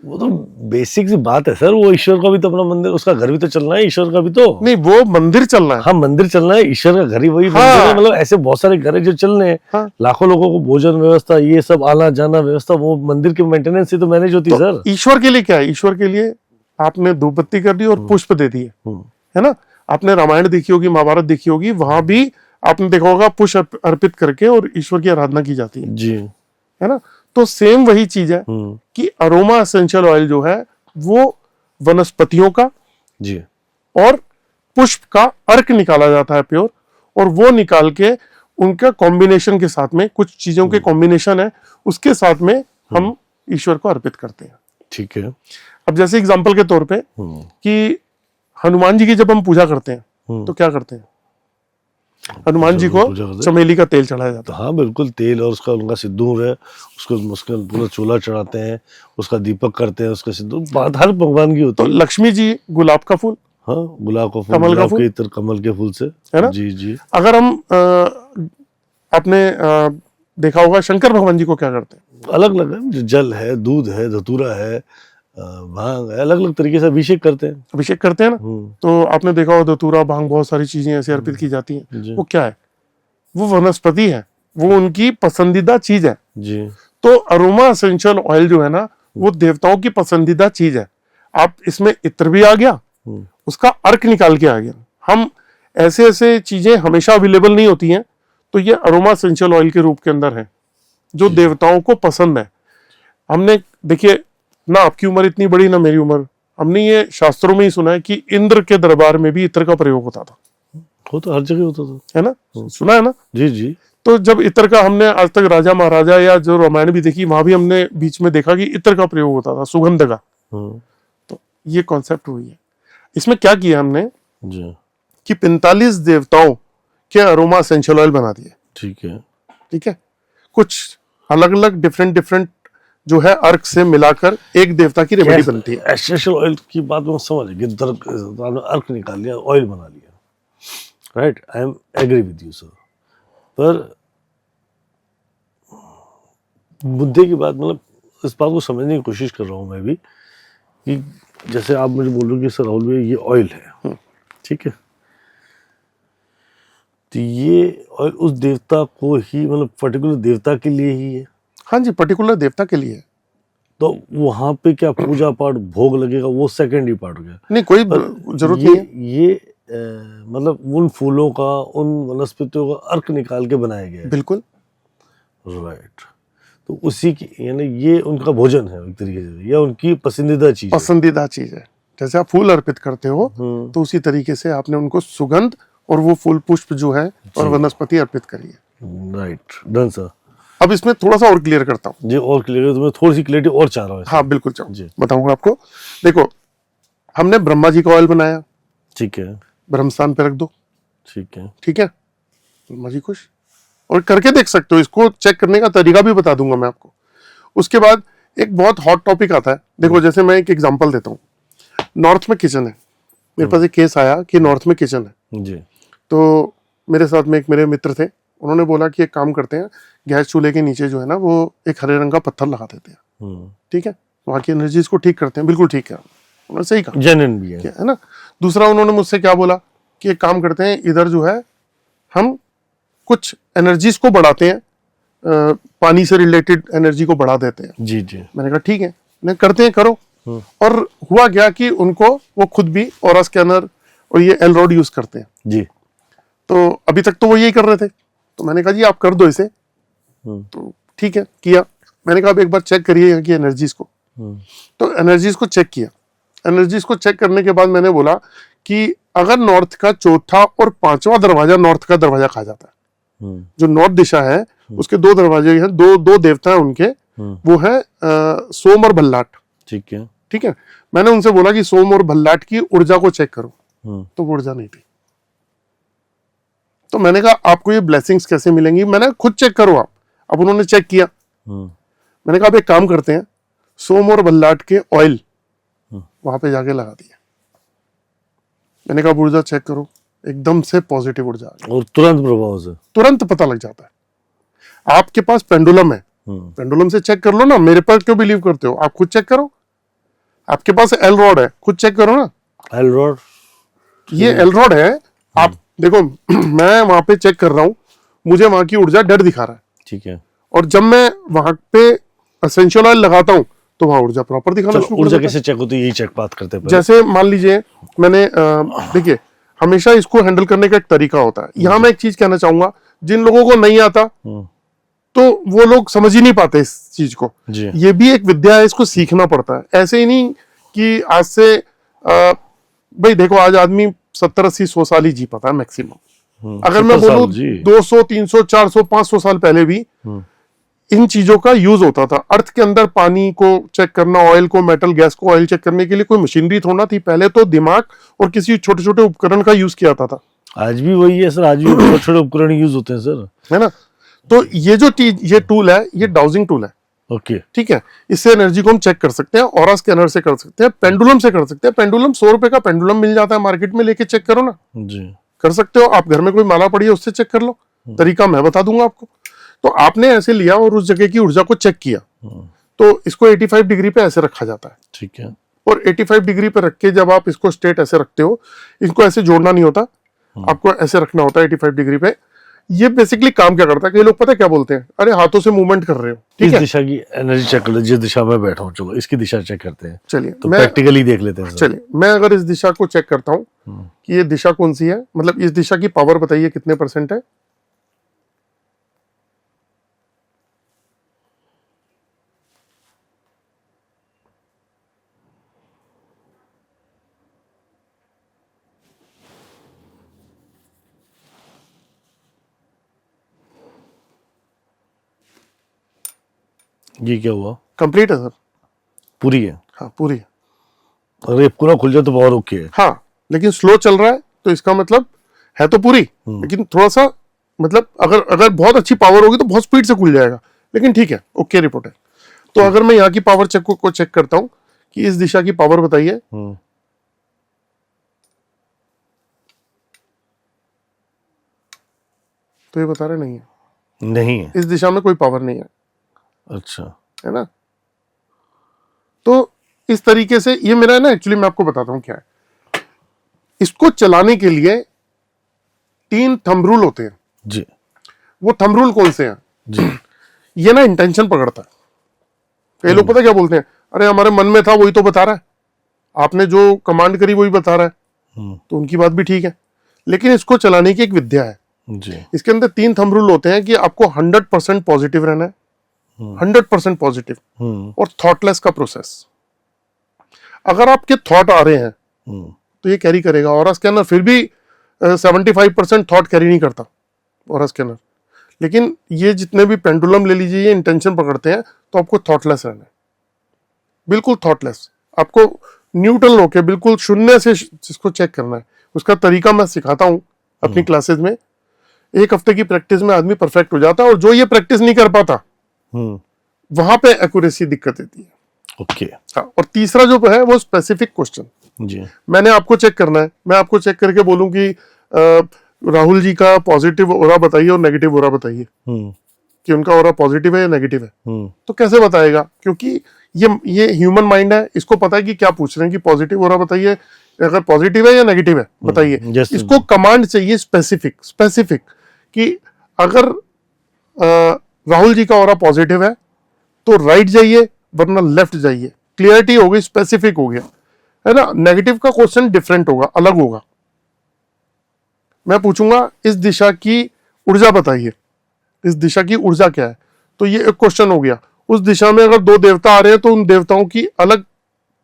वो तो बेसिक सी बात है सर, वो ईश्वर का भी तो अपना मंदिर, उसका घर भी तो चलना है, ईश्वर का भी तो। नहीं, वो मंदिर चलना है। हाँ मंदिर चलना है, ईश्वर का घर ही वही हाँ। मंदिर है। मतलब ऐसे बहुत सारे घर है जो चल रहे हैं। हाँ। लाखों लोगों को भोजन व्यवस्था, ये सब आना जाना व्यवस्था, वो मंदिर की मेंटेनेंस से तो मैनेज होती है सर। ईश्वर के लिए क्या है? ईश्वर के लिए आपने धूप बत्ती कर दी और पुष्प दे दिए, है ना? आपने रामायण देखी होगी, महाभारत देखी होगी, वहां भी आपने देखा होगा पुष्प अर्पित करके और ईश्वर की आराधना की जाती है जी। है ना? तो सेम वही चीज है कि अरोमा एसेंशियल ऑयल जो है वो वनस्पतियों का जी और पुष्प का अर्क निकाला जाता है प्योर, और वो निकाल के उनका कॉम्बिनेशन के साथ में, कुछ चीजों के कॉम्बिनेशन है उसके साथ में हम ईश्वर को अर्पित करते हैं। ठीक है। अब जैसे एग्जांपल के तौर पे कि हनुमान जी की जब हम पूजा करते हैं तो क्या करते हैं? हनुमान जी को चमेली का तेल चढ़ाया जाता है। हाँ बिल्कुल, तेल और उसका उनका सिंदूर है, उसका पूरा चूल्हा चढ़ाते हैं, उसका दीपक करते हैं, उसका सिंदूर, बात हर भगवान की होती तो है। लक्ष्मी जी गुलाब का फूल, हाँ गुलाब का फूल, कमल का गुलाब फूल, के इत्र कमल के फूल से, है ना? जी जी। अगर हम आपने देखा होगा शंकर भगवान जी को क्या करते हैं? अलग अलग है, जल है, दूध है, धतूरा है, भांग है, अलग अलग तरीके से अभिषेक करते हैं। अभिषेक करते हैं ना? तो आपने देखा होगा धतूरा, भांग, बहुत सारी चीजें ऐसे अर्पित की जाती हैं। वो क्या है? वो वनस्पति है, वो उनकी पसंदीदा चीज है जी। तो अरोमा एसेंशियल ऑयल जो है ना, वो देवताओं की पसंदीदा चीज है। आप इसमें इत्र भी आ गया, उसका अर्क निकाल के आ गया। हम ऐसे ऐसे चीजें हमेशा अवेलेबल नहीं होती हैं, तो ये अरोमा एसेंशियल ऑयल के रूप के अंदर है जो देवताओं को पसंद है। हमने देखिए ना, आपकी उम्र इतनी बड़ी ना मेरी उम्र, हमने ये शास्त्रों में ही सुना है कि इंद्र के दरबार में भी इत्र का प्रयोग होता था। वो तो हर जगह होता था, है ना? सुना है ना? जी जी। तो जब इत्र का, हमने आज तक राजा महाराजा या जो रामायण भी देखी, वहां भी हमने बीच में देखा कि इत्र का प्रयोग होता था, सुगंध का। तो ये कॉन्सेप्ट हुई है। इसमें क्या किया हमने जी कि 45 देवताओं के अरोमा एसेंशियल ऑयल बना दिए। ठीक है। ठीक है, कुछ अलग अलग डिफरेंट जो है अर्क से मिलाकर एक देवता की रेमेडी बनती है। एसेंशियल ऑयल की बात में समझ गए, अर्क निकाल लिया, ऑयल बना लिया, right, I am agree with you sir. पर मुद्दे की बात, मतलब इस बात को समझने की कोशिश कर रहा हूँ मैं भी कि जैसे आप मुझे बोल रहे हो कि सर राहुल भाई ये ऑयल है, ठीक है, तो ये ऑयल उस देवता को ही, मतलब पर्टिकुलर देवता के लिए ही है? हाँ जी, पर्टिकुलर देवता के लिए। तो वहां पे क्या पूजा पाठ भोग लगेगा, वो सेकेंडरी पार्ट हो गया। नहीं, कोई जरूरत नहीं है। ये मतलब उन फूलों का, उन वनस्पतियों का अर्क निकाल के बनाया गया है। बिल्कुल राइट। तो उसी की, यानी ये उनका भोजन है एक तरीके से, या उनकी पसंदीदा चीज है। जैसे आप फूल अर्पित करते हो तो उसी तरीके से आपने उनको सुगंध और वो फूल पुष्प जो है और वनस्पति अर्पित करी है। Right, done sir. अब इसमें थोड़ा सा और क्लियर करता हूँ जी, और क्लियर, तो मैं थोड़ी सी क्लियरिटी और चाह रहा हूँ। हाँ बिल्कुल चाहूँ, बताऊंगा आपको। देखो, हमने ब्रह्मा जी का ऑयल बनाया, ठीक है, ब्रह्मस्थान पे रख दो, ठीक है, ठीक है, ब्रह्मा जी खुश, और करके देख सकते हो, इसको चेक करने का तरीका भी बता दूंगा मैं आपको। उसके बाद एक बहुत हॉट टॉपिक आता है, देखो जैसे मैं एक एग्जांपल देता हूँ। नॉर्थ में किचन है, मेरे पास एक केस आया कि नॉर्थ में किचन है, जी तो मेरे साथ में एक मेरे मित्र थे, उन्होंने बोला कि एक काम करते हैं, गैस चूल्हे के नीचे जो है ना वो एक हरे रंग का पत्थर लगा देते हैं, ठीक है, वहाँ की एनर्जीज को ठीक करते हैं। बिल्कुल ठीक है, उन्होंने सही कहा, जेन्युइन भी है ना। दूसरा उन्होंने मुझसे क्या बोला कि एक काम करते हैं, इधर जो है हम कुछ एनर्जीज को बढ़ाते हैं, पानी से रिलेटेड एनर्जी को बढ़ा देते हैं। जी जी। मैंने कहा ठीक है, नहीं करते हैं, करो। और हुआ क्या कि उनको वो खुद भी ऑरा स्कैनर और ये एल रॉड यूज करते हैं जी। तो अभी तक तो वो यही कर रहे थे, तो मैंने कहा जी आप कर दो इसे, तो ठीक है किया। मैंने कहा अब एक बार चेक करिए यहाँ की एनर्जीज को, तो एनर्जीज को चेक किया। एनर्जीज को चेक करने के बाद मैंने बोला कि अगर नॉर्थ का चौथा और पांचवा दरवाजा नॉर्थ का दरवाजा कहा जाता है, जो नॉर्थ दिशा है उसके दो दरवाजे हैं, दो देवता हैं उनके, वो है सोम और भल्लाट, ठीक है ठीक है। मैंने उनसे बोला कि सोम और भल्लाट की ऊर्जा को चेक करो, तो वो ऊर्जा नहीं थी। तो मैंने कहा आपको ये ब्लेसिंग्स कैसे मिलेंगी, मैंने खुद चेक करो आप। अब उन्होंने चेक किया, मैंने कहा आप एक काम करते हैं, सोम और भल्लाट के ऑयल वहां पे जाके लगा दिया। मैंने कहा ऊर्जा चेक करो, एकदम से पॉजिटिव ऊर्जा आ गई और तुरंत प्रभाव से, तुरंत पता लग जाता है। आपके पास पेंडुलम है, पेंडुलम से चेक कर लो ना, मेरे पर क्यों बिलीव करते हो, आप खुद चेक करो। आपके पास एल रॉड है, खुद चेक करो ना। एल रॉड, ये एल रॉड है, आप देखो मैं वहां पे चेक कर रहा हूं, मुझे वहां की ऊर्जा डेड दिखा रहा है, ठीक है। और जब मैं वहां पे एसेंशियल ऑयल लगाता हूं तो वहां ऊर्जा प्रॉपर दिखाना शुरू कर ऊर्जा देता है। कैसे चेक होती है, यही चेक बात करते हैं। जैसे मान लीजिए मैंने देखिए हमेशा इसको हैंडल करने का एक तरीका होता है। यहाँ मैं एक चीज कहना चाहूंगा, जिन लोगों को नहीं आता तो वो लोग समझ ही नहीं पाते इस चीज को। ये भी एक विद्या है, इसको सीखना पड़ता है। ऐसे ही नहीं कि आज से भाई देखो आज आदमी 70 80 100 साल ही जी पाता है मैक्सिमम। अगर मैं बोलूं 200 300 400 500 साल पहले भी इन चीजों का यूज होता था। अर्थ के अंदर पानी को चेक करना, ऑयल को, मेटल गैस को ऑयल चेक करने के लिए कोई मशीनरी थोड़ा थी, पहले तो दिमाग और किसी छोटे छोटे उपकरण का यूज किया था। आज भी वही है सर, आज भी छोटे छोटे उपकरण यूज होते हैं सर, है ना। तो ये जो चीज, ये टूल है, ये डाउजिंग टूल है, ओके, ठीक है। इससे एनर्जी को हम चेक कर सकते हैं, ऑरा स्कैनर से कर सकते हैं, पेंडुलम से कर सकते हैं। पेंडुलम 100 रुपए का पेंडुलम मिल जाता है मार्केट में, लेके चेक करो ना जी, कर सकते हो आप। घर में कोई माला पड़ी है उससे चेक कर लो, तरीका मैं बता दूंगा आपको। तो आपने ऐसे लिया और उस जगह की ऊर्जा को चेक किया, तो इसको 85 डिग्री पे ऐसे रखा जाता है, ठीक है। और 85 डिग्री पे रख के जब आप इसको स्ट्रेट ऐसे रखते हो, इनको ऐसे जोड़ना नहीं होता, आपको ऐसे रखना होता है 85 डिग्री पे। ये बेसिकली काम क्या करता है, कई लोग पता है क्या बोलते हैं, अरे हाथों से मूवमेंट कर रहे हो, ठीक है, इस दिशा की एनर्जी चेक कर लो, जिस दिशा में बैठा हूं, चलो इसकी दिशा चेक करते हैं। चलिए तो प्रैक्टिकली देख लेते हैं। चलिए मैं अगर इस दिशा को चेक करता हूं कि ये दिशा कौन सी है, मतलब इस दिशा की पावर बताइए कितने % है। ये क्या हुआ, कंप्लीट है सर, पूरी है, हाँ पूरी है। अगर ये पूरा खुल जाए तो बहुत ओके है, हाँ, लेकिन स्लो चल रहा है तो इसका मतलब है तो पूरी, लेकिन थोड़ा सा मतलब अगर बहुत अच्छी पावर होगी तो बहुत स्पीड से खुल जाएगा, लेकिन ठीक है, ओके रिपोर्ट है। तो अगर मैं यहाँ की पावर चेक को चेक करता हूँ कि इस दिशा की पावर बताइए, तो ये बता रहे नहीं है, इस दिशा में कोई पावर नहीं है। अच्छा, है ना। तो इस तरीके से ये मेरा है ना, एक्चुअली मैं आपको बताता हूं क्या है। इसको चलाने के लिए 3 थंब रूल होते हैं जी। वो थंब रूल कौन से हैं जी? ये ना इंटेंशन पकड़ता है। कई लोग पता क्या बोलते हैं, अरे हमारे मन में था वही तो बता रहा है, आपने जो कमांड करी वही बता रहा है, तो उनकी बात भी ठीक है, लेकिन इसको चलाने की एक विद्या है जी। इसके अंदर 3 थंब रूल होते हैं कि आपको 100% पॉजिटिव रहना है, 100% पॉजिटिव, और थॉटलेस का प्रोसेस। अगर आपके थॉट आ रहे हैं तो ये कैरी करेगा। ऑरा स्कैनर फिर भी 75% थॉट कैरी नहीं करता ऑरा स्कैनर, लेकिन ये जितने भी पेंडुलम ले लीजिए, ये इंटेंशन पकड़ते हैं, तो आपको थॉटलेस रहना है, बिल्कुल थॉटलेस। आपको न्यूट्रल होके बिल्कुल शून्य से इसको चेक करना है। उसका तरीका मैं सिखाता हूं अपनी क्लासेस में। 1 हफ्ते की प्रैक्टिस में आदमी परफेक्ट हो जाता है, और जो ये प्रैक्टिस नहीं कर पाता वहां पे एक्यूरेसी दिक्कत देती है। ओके। हाँ, और तीसरा जो है वो स्पेसिफिक क्वेश्चन। जी मैंने आपको चेक करना है, मैं आपको चेक करके बोलूं कि राहुल जी का पॉजिटिव ओरा बताइए और नेगेटिव ओरा बताइए, कि उनका ओरा पॉजिटिव है या नेगेटिव है, तो कैसे बताएगा? क्योंकि ये ह्यूमन माइंड है, इसको पता है कि क्या पूछ रहे हैं, कि पॉजिटिव ओरा बताइए, अगर पॉजिटिव है या नेगेटिव है बताइए। yes, इसको कमांड चाहिए स्पेसिफिक कि अगर राहुल जी का ओरा पॉजिटिव है तो राइट जाइए, वरना लेफ्ट जाइए। क्लियरिटी हो गई, स्पेसिफिक हो गया, है ना। नेगेटिव का क्वेश्चन डिफरेंट होगा, अलग होगा। मैं पूछूंगा इस दिशा की ऊर्जा बताइए, इस दिशा की ऊर्जा क्या है, तो ये एक क्वेश्चन हो गया। उस दिशा में अगर 2 देवता आ रहे हैं तो उन देवताओं की अलग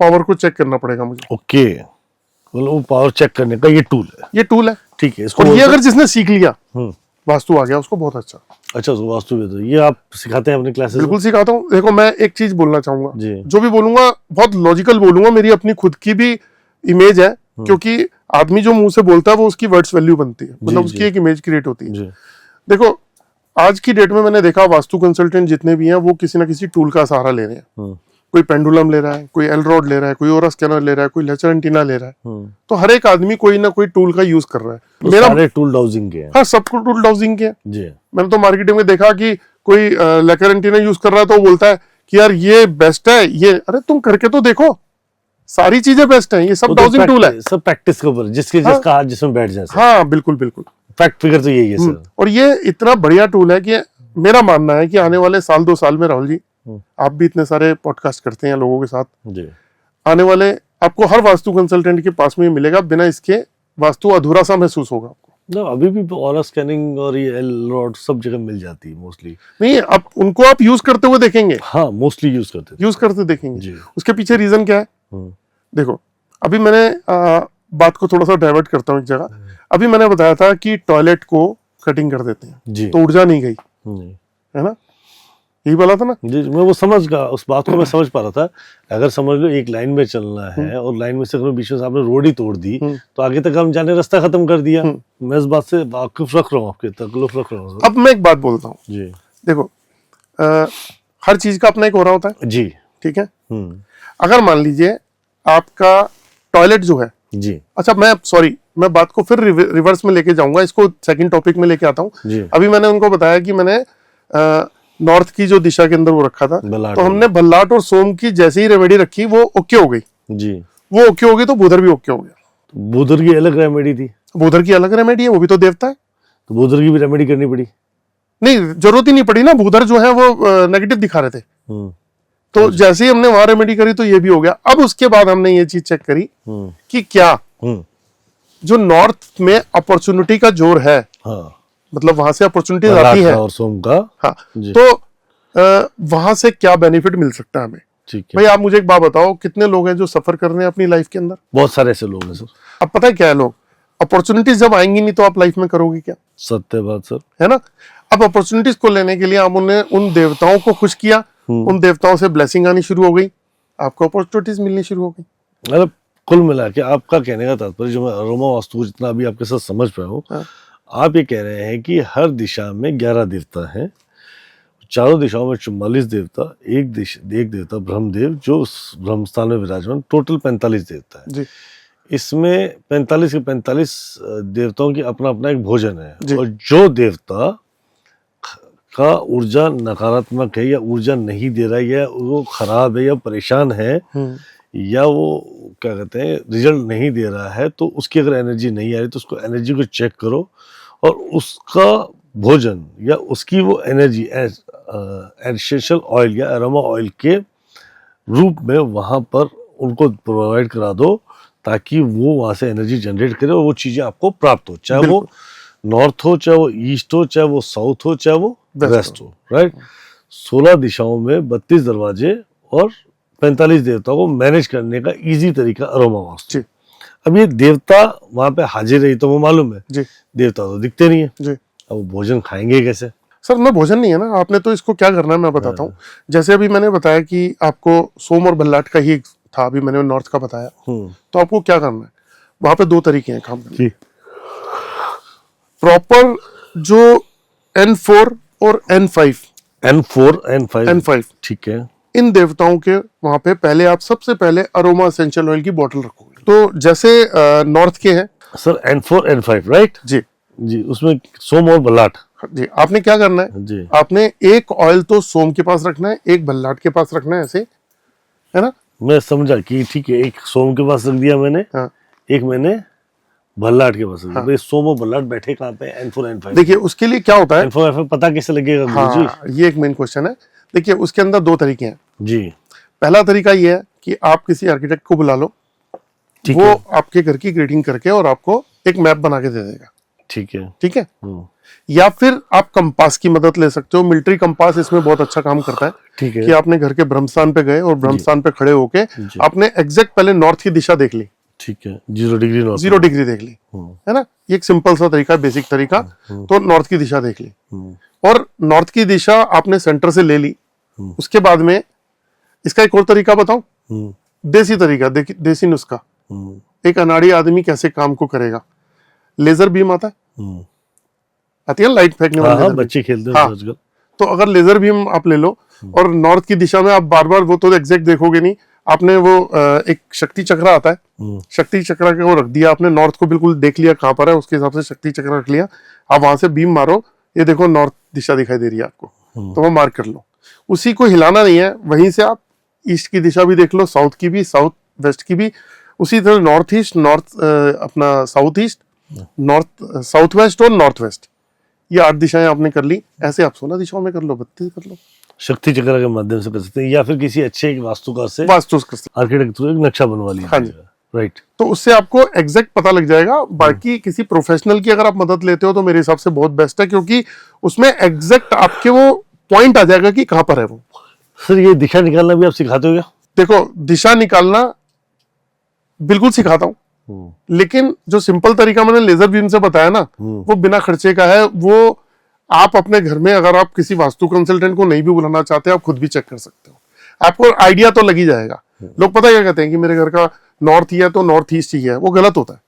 पावर को चेक करना पड़ेगा मुझे। ओके, मतलब वो पावर चेक करने का ये टूल है। ये टूल है, ठीक है। इसको और ये बोलते अगर जिसने सीख लिया, हैं। वास्तु आ गया उसको, बहुत अच्छा। अच्छा, तो वास्तु भी तो ये आप सिखाते हैं अपने क्लासेस में? बिल्कुल सिखाता हूँ। देखो, मैं एक चीज बोलना चाहूंगा, जी। जो भी बोलूंगा बहुत लॉजिकल बोलूंगा, मेरी अपनी खुद की भी इमेज है, क्योंकि आदमी जो मुंह से बोलता है वो उसकी वर्ड्स वैल्यू बनती है, मतलब उसकी एक इमेज क्रिएट होती है। जी। देखो, आज की डेट में मैंने देखा वास्तु कंसल्टेंट जितने भी हैं वो किसी ना किसी टूल का सहारा ले रहे हैं। कोई पेंडुलम ले रहा है, कोई एल रॉड ले रहा है, कोई ओरा स्कैनर ले रहा है, कोई लेजर एंटीना ले रहा है। तो हर एक आदमी कोई ना कोई टूल का यूज कर रहा है। तो मेरा सारे टूल डाउजिंग के हैं। हाँ, सब टूल डाउजिंग के हैं। जी। मैंने तो मार्केटिंग में देखा कि कोई लेजर एंटीना यूज कर रहा है तो वो बोलता है कि यार ये बेस्ट है, ये, अरे तुम करके तो देखो, सारी चीजें बेस्ट हैं, ये सब डाउजिंग टूल है। सब प्रैक्टिस के ऊपर, जिसका हाथ जिसमें बैठ जाए। हाँ, बिल्कुल बिल्कुल, फैक्ट फिगर तो यही है सर। और ये इतना बढ़िया टूल है कि मेरा मानना है कि आने वाले 1-2 साल में, राहुल जी आप भी इतने सारे पॉडकास्ट करते हैं लोगों के साथ, जी। आने वाले आपको हर वास्तु कंसल्टेंट के पास में मिलेगा, बिना इसके वास्तु अधूरा सा महसूस होगा आपको। ना, अभी भी ऑरा स्कैनिंग और ये एल रॉड सब जगह मिल जाती है मोस्टली। नहीं, अब उनको आप यूज करते हुए देखेंगे। हाँ, मोस्टली यूज करते देखेंगे जी। उसके पीछे रीजन क्या है? देखो, अभी मैंने बात को थोड़ा सा डाइवर्ट करता हूँ एक जगह। अभी मैंने बताया था कि टॉयलेट को कटिंग कर देते हैं जी। तो ऊर्जा नहीं गई, है ना, यही बोला था ना जी। मैं वो समझ गया, उस बात को मैं समझ पा रहा था। अगर समझ लो एक लाइन में चलना है और लाइन में से अगर बीच में से आपने रोड ही तोड़ दी तो आगे तक हम जाने रास्ता खत्म कर दिया। मैं इस बात से वाकिफ रख रहा हूँ, आपके तकल्लुफ रख रहा हूँ। अब मैं एक बात बोलता हूँ जी। देखो, हर चीज का अपना एक हो रहा होता है जी। ठीक है। अगर मान लीजिए आपका टॉयलेट जो है जी। अच्छा, मैं बात को फिर रिवर्स में लेके जाऊंगा, इसको सेकंड टॉपिक में लेके आता हूँ। अभी मैंने उनको बताया कि मैंने नॉर्थ की जो दिशा के अंदर वो रखा था, तो हमने भल्लाट और सोम की जैसे ही रेमेडी रखी वो ओके हो गई जी। वो ओके हो गई तो बुधर भी ओके हो गया। तो बुधर की अलग रेमेडी थी? बुधर की अलग रेमेडी है, वो भी तो देवता है, तो बुधर की भी रेमेडी करनी पड़ी? नहीं, जरूरत ही नहीं पड़ी ना। बुधर जो है वो नेगेटिव दिखा रहे थे, तो जैसे ही हमने वहां रेमेडी करी तो ये भी हो गया। अब उसके बाद हमने ये चीज चेक करी कि क्या जो नॉर्थ में अपॉर्चुनिटी का जोर है, मतलब वहां से अपॉर्चुनिटी आती है और सोम का, हाँ, तो वहां से क्या बेनिफिट मिल सकता है हमें? ठीक है भाई, आप मुझे एक बात बताओ, कितने लोग हैं जो सफर कर रहे हैं अपनी लाइफ के अंदर? बहुत सारे ऐसे लोग हैं सर। अब पता है क्या है, लोग अपॉर्चुनिटीज जब आएंगी नहीं तो आप लाइफ में करोगे क्या? सत्य बात सर, है ना। अब अपॉर्चुनिटीज को लेने के लिए हमने उन देवताओं को खुश किया, उन देवताओं से ब्लेसिंग आनी शुरू हो गई, आपको अपॉर्चुनिटीज मिलनी शुरू हो गई। मतलब कुल मिला के आपका कहने का तात्पर्य, जो मैं अरोमा वास्तु को जितना अभी आपके साथ समझ पाया हूँ, आप ये कह रहे हैं कि हर दिशा में 11 देवता हैं, चारों दिशाओं में 44 देवता, एक देवता ब्रह्मदेव जो ब्रह्म स्थान में विराजमान, टोटल 45 देवता है जी। इसमें 45 के 45 देवताओं की अपना अपना एक भोजन है, और जो देवता का ऊर्जा नकारात्मक है या ऊर्जा नहीं दे रहा है या वो खराब है या परेशान है या वो क्या कहते हैं रिजल्ट नहीं दे रहा है, तो उसकी अगर एनर्जी नहीं आ रही तो उसको एनर्जी को चेक करो और उसका भोजन या उसकी वो एनर्जी एसेंशियल ऑयल या अरोमा ऑयल के रूप में वहाँ पर उनको प्रोवाइड करा दो, ताकि वो वहाँ से एनर्जी जनरेट करे और वो चीज़ें आपको प्राप्त हो, चाहे वो नॉर्थ हो, चाहे वो ईस्ट हो, चाहे वो साउथ हो, चाहे वो वेस्ट हो, राइट। 16 दिशाओं में 32 दरवाजे और 45 देवताओं को मैनेज करने का इजी तरीका अरोमा वास्तु। अब ये देवता वहां पे हाजिर रही तो वो मालूम है जी, देवता तो दिखते नहीं है जी। अब वो भोजन खाएंगे कैसे? सर, मैं भोजन नहीं है ना, आपने तो इसको क्या करना है मैं बताता हूँ। जैसे अभी मैंने बताया कि आपको सोम और भल्लाट का ही था, अभी मैंने नॉर्थ का बताया, तो आपको क्या करना है, वहां पे 2 तरीके हैं काम करने। प्रॉपर जो N4 और N5 ठीक है, इन देवताओं के वहां पे पहले आप सबसे पहले अरोमा एसेंशियल ऑयल की बोतल रखोगे। तो जैसे नॉर्थ के हैं सर N4 N5 राइट जी जी, उसमें सोम और बल्लाट जी, आपने क्या करना है, जी। आपने एक ऑयल तो सोम के पास रखना है, एक बल्लाट के पास रखना है, ऐसे है ना। मैं समझा कि ठीक है, एक सोम के पास रख दिया मैंने, हाँ एक मैंने बल्लाट के पास रख दिया। हाँ। भाई सोम और बल्लाट बैठे कहाँ पे? N4 N5। देखिए उसके लिए क्या होता है, N4 N5 पता कैसे लगेगा गुरुजी? हाँ ये एक मेन क्वेश्चन है। देखिए उसके अंदर दो तरीके हैं। जी पहला तरीका ये है कि आप किसी आर्किटेक्ट को बुला लो, ठीक वो है आपके घर की ग्रेडिंग करके और आपको एक मैप बना के दे देगा, ठीक है। ठीक है। हम्म, या फिर आप कंपास की मदद ले सकते हो, मिलिट्री कंपास इसमें बहुत अच्छा काम करता है। ठीक है कि आपने घर के ब्रह्मस्थान पे गए और ब्रह्मस्थान पे खड़े होके जी। आपने एग्जैक्ट पहले नॉर्थ की दिशा देख ली, ठीक है, 0 डिग्री नॉर्थ। 0 डिग्री देख ली, है ना। ये एक सिंपल सा तरीका, बेसिक तरीका। तो नॉर्थ की दिशा देख ली और नॉर्थ की दिशा आपने सेंटर से ले ली। उसके बाद में इसका एक और तरीका बताऊं, देसी तरीका, देसी नुस्खा। एक अनाड़ी आदमी कैसे काम को करेगा, लेजर बीम आता है, आती है लाइट फेंकने हाँ वाली हाँ, laser बच्चे खेलते हैं हाँ। आजकल। तो अगर लेजर बीम आप ले लो और नॉर्थ की दिशा में आप बार बार, वो तो एग्जैक्ट देखोगे नहीं, आपने वो एक शक्ति चक्र आता है, शक्ति चक्र के वो रख दिया आपने, नॉर्थ को बिल्कुल देख लिया कहाँ पर है, उसके हिसाब से शक्ति चक्र रख लिया। आप वहां से बीम मारो, ये देखो नॉर्थ दिशा दिखाई दे रही है आपको, तो वो मार्क कर लो। उसी को हिलाना नहीं है, वहीं से आप ईस्ट की दिशा भी देख लो, साउथ की भी, साउथ वेस्ट की भी, उसी तरह नॉर्थ ईस्ट, नॉर्थ अपना south east, north south west और नॉर्थ वेस्ट, ये 8 दिशाएं आपने कर ली। ऐसे आप 16 दिशाओं में कर लो, 32 कर लो, शक्ति चक्र के माध्यम से कर सकते हैं, या फिर किसी अच्छे वास्तुकार से वास्तु कर सकते आर्किटेक्ट थ्रू एक नक्शा बनवा हाँ जी। लीजिएगा राइट। तो उससे आपको एग्जैक्ट पता लग जाएगा। बाकी किसी प्रोफेशनल की अगर आप मदद लेते हो तो मेरे हिसाब से बहुत बेस्ट है, क्योंकि उसमें एग्जैक्ट आपके वो पॉइंट आ जाएगा कि कहां पर है वो। सर ये दिशा निकालना भी आप सिखाते हो क्या? देखो दिशा निकालना बिल्कुल सिखाता हूं, लेकिन जो सिंपल तरीका मैंने लेजर बीम से बताया ना, वो बिना खर्चे का है। वो आप अपने घर में, अगर आप किसी वास्तु कंसल्टेंट को नहीं भी बुलाना चाहते, आप खुद भी चेक कर सकते हो, आपको आइडिया तो लग ही जाएगा। लोग पता क्या कहते हैं कि मेरे घर का नॉर्थ ही है तो नॉर्थ ईस्ट ही है, वो गलत होता है।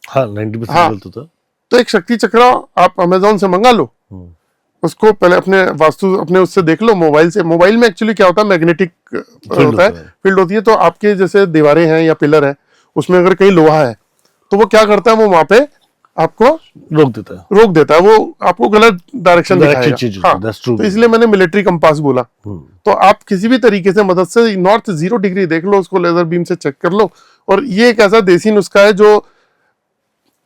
हाँ 90% हाँ। गलत होता है। तो एक शक्ति चक्र आप अमेजोन से मंगा लो, उसको पहले अपने वास्तु अपने उससे देख लो मोबाइल से। मोबाइल में एक्चुअली क्या होता है, मैग्नेटिक होता है, फील्ड होती है। तो आपके जैसे दीवारें हैं या पिलर है, उसमें अगर कहीं लोहा है तो वो क्या करता है, वो वहां पे आपको रोक देता है, वो आपको गलत डायरेक्शन चीज दिखाएगा। हाँ, तो इसलिए मैंने मिलिट्री कंपास बोला। तो आप किसी भी तरीके से मदद से नॉर्थ 0 डिग्री देख लो, उसको लेजर बीम से चेक कर लो। और ये एक ऐसा देसी नुस्खा है जो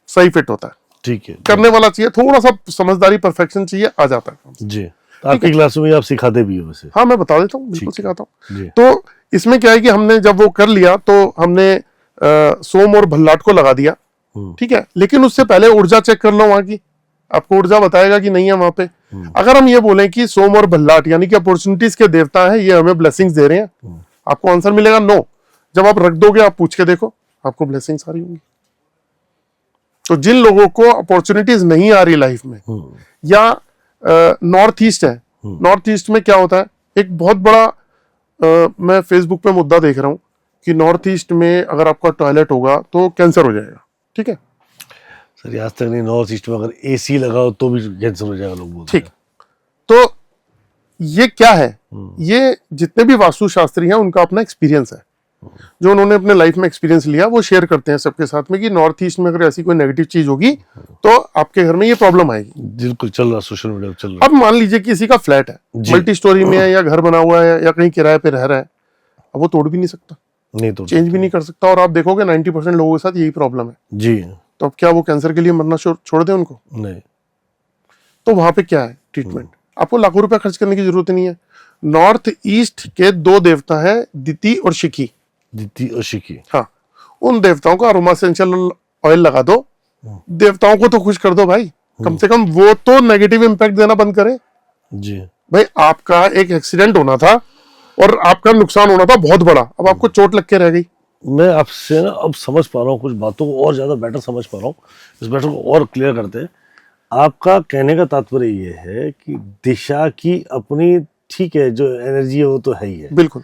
सही फिट होता है, ठीक है। करने वाला चाहिए, थोड़ा सा समझदारी, परफेक्शन चाहिए, आ जाता है जी। तो आपकी क्लास में आप सिखाते भी हो वैसे? हाँ मैं बता देता हूँ, बिल्कुल सिखाता हूँ। जी। तो इसमें क्या है कि हमने जब वो कर लिया तो हमने सोम और भल्लाट को लगा दिया, ठीक है। लेकिन उससे पहले ऊर्जा चेक कर लो वहां की, आपको ऊर्जा बताएगा कि नहीं है वहां पे। अगर हम ये बोलें कि सोम और भल्लाट यानी कि अपॉर्चुनिटीज के देवता है, ये हमें ब्लेसिंग्स दे रहे हैं, आपको आंसर मिलेगा नो। जब आप रख दोगे, आप पूछ के देखो, आपको ब्लेसिंग्स आ रही होंगी। तो जिन लोगों को अपॉर्चुनिटीज नहीं आ रही लाइफ में, या नॉर्थ ईस्ट है, नॉर्थ ईस्ट में क्या होता है, एक बहुत बड़ा मैं फेसबुक पे मुद्दा देख रहा हूं कि नॉर्थ ईस्ट में अगर आपका टॉयलेट होगा तो कैंसर हो जाएगा, ठीक है। सर आज तक नहीं, नॉर्थ ईस्ट में अगर एसी लगाओ तो भी कैंसर हो जाएगा लोग बोलते हैं। ठीक, तो ये क्या है, ये जितने भी वास्तुशास्त्री हैं उनका अपना एक्सपीरियंस है, जो उन्होंने अपने लाइफ में एक्सपीरियंस लिया, वो शेयर करते हैं सबके साथ में कि नॉर्थ ईस्ट में अगर ऐसी कोई नेगेटिव चीज होगी तो आपके घर में ये प्रॉब्लम आएगी। बिल्कुल चल रहा, सोशल मीडिया चल रहा। अब मान लीजिए किसी का फ्लैट है, मल्टी स्टोरी में है, या घर बना हुआ है, या कहीं किराए पे रह रहा है, अब वो तोड़ भी नहीं सकता, नहीं तो चेंज भी नहीं कर सकता। और आप देखोगे 90% लोगों के साथ यही प्रॉब्लम है। जी। तो अब क्या वो कैंसर के लिए मरना छोड़ दें उनको? नहीं। तो वहां पे क्या है ट्रीटमेंट, आपको लाखों रुपया खर्च करने की जरूरत नहीं है। नॉर्थ ईस्ट के 2 देवता है, दिति और शिखी। दिति और शिखी, हाँ, उन देवताओं का अरोमा एसेंशियल ऑयल लगा दो, देवताओं को तो खुश कर दो भाई, कम से कम वो तो नेगेटिव इंपैक्ट देना बंद करे। जी भाई आपका एक एक्सीडेंट होना था और आपका नुकसान होना था बहुत बड़ा, अब आपको चोट लग के रह गई। मैं आपसे ना अब समझ पा रहा हूँ कुछ बातों को, और ज्यादा बेटर समझ पा रहा हूँ। इस मैटर को और क्लियर करते हैं। आपका कहने का तात्पर्य ये है कि दिशा की अपनी, ठीक है, जो एनर्जी है वो तो है ही है, बिल्कुल।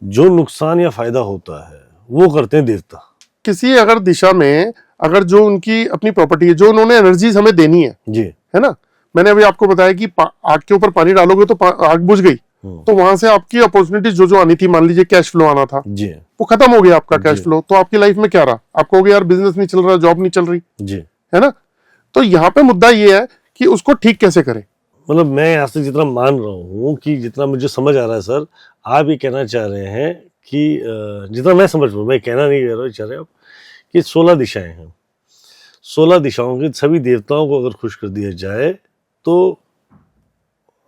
जो नुकसान या फायदा होता है वो करते हैं देवता। किसी अगर दिशा में अगर जो उनकी अपनी प्रॉपर्टी है, जो उन्होंने एनर्जीज हमें देनी है जी, है ना। मैंने अभी आपको बताया कि आग के ऊपर पानी डालोगे तो आग बुझ गई, तो वहां से आपकी अपॉर्चुनिटी जो आनी थी, मान लीजिए कैश फ्लो आना था, जी वो खत्म हो गया आपका कैश जी। फ्लो, तो आपकी लाइफ में क्या रहा? आप कहोगे यार बिजनेस नहीं चल रहा, जॉब नहीं चल रही, जी। है ना? तो यहाँ पे मुद्दा ये है कि उसको ठीक कैसे करें। मतलब मैं यहाँ से जितना मान रहा हूँ कि जितना मुझे समझ आ रहा है सर, आप ये कहना चाह रहे हैं कि जितना मैं समझ रहा हूँ, मैं कहना नहीं कह रहा हूँ, चाह रहे हैं आप कि 16 दिशाएं हैं, 16 दिशाओं के सभी देवताओं को अगर खुश कर दिया जाए तो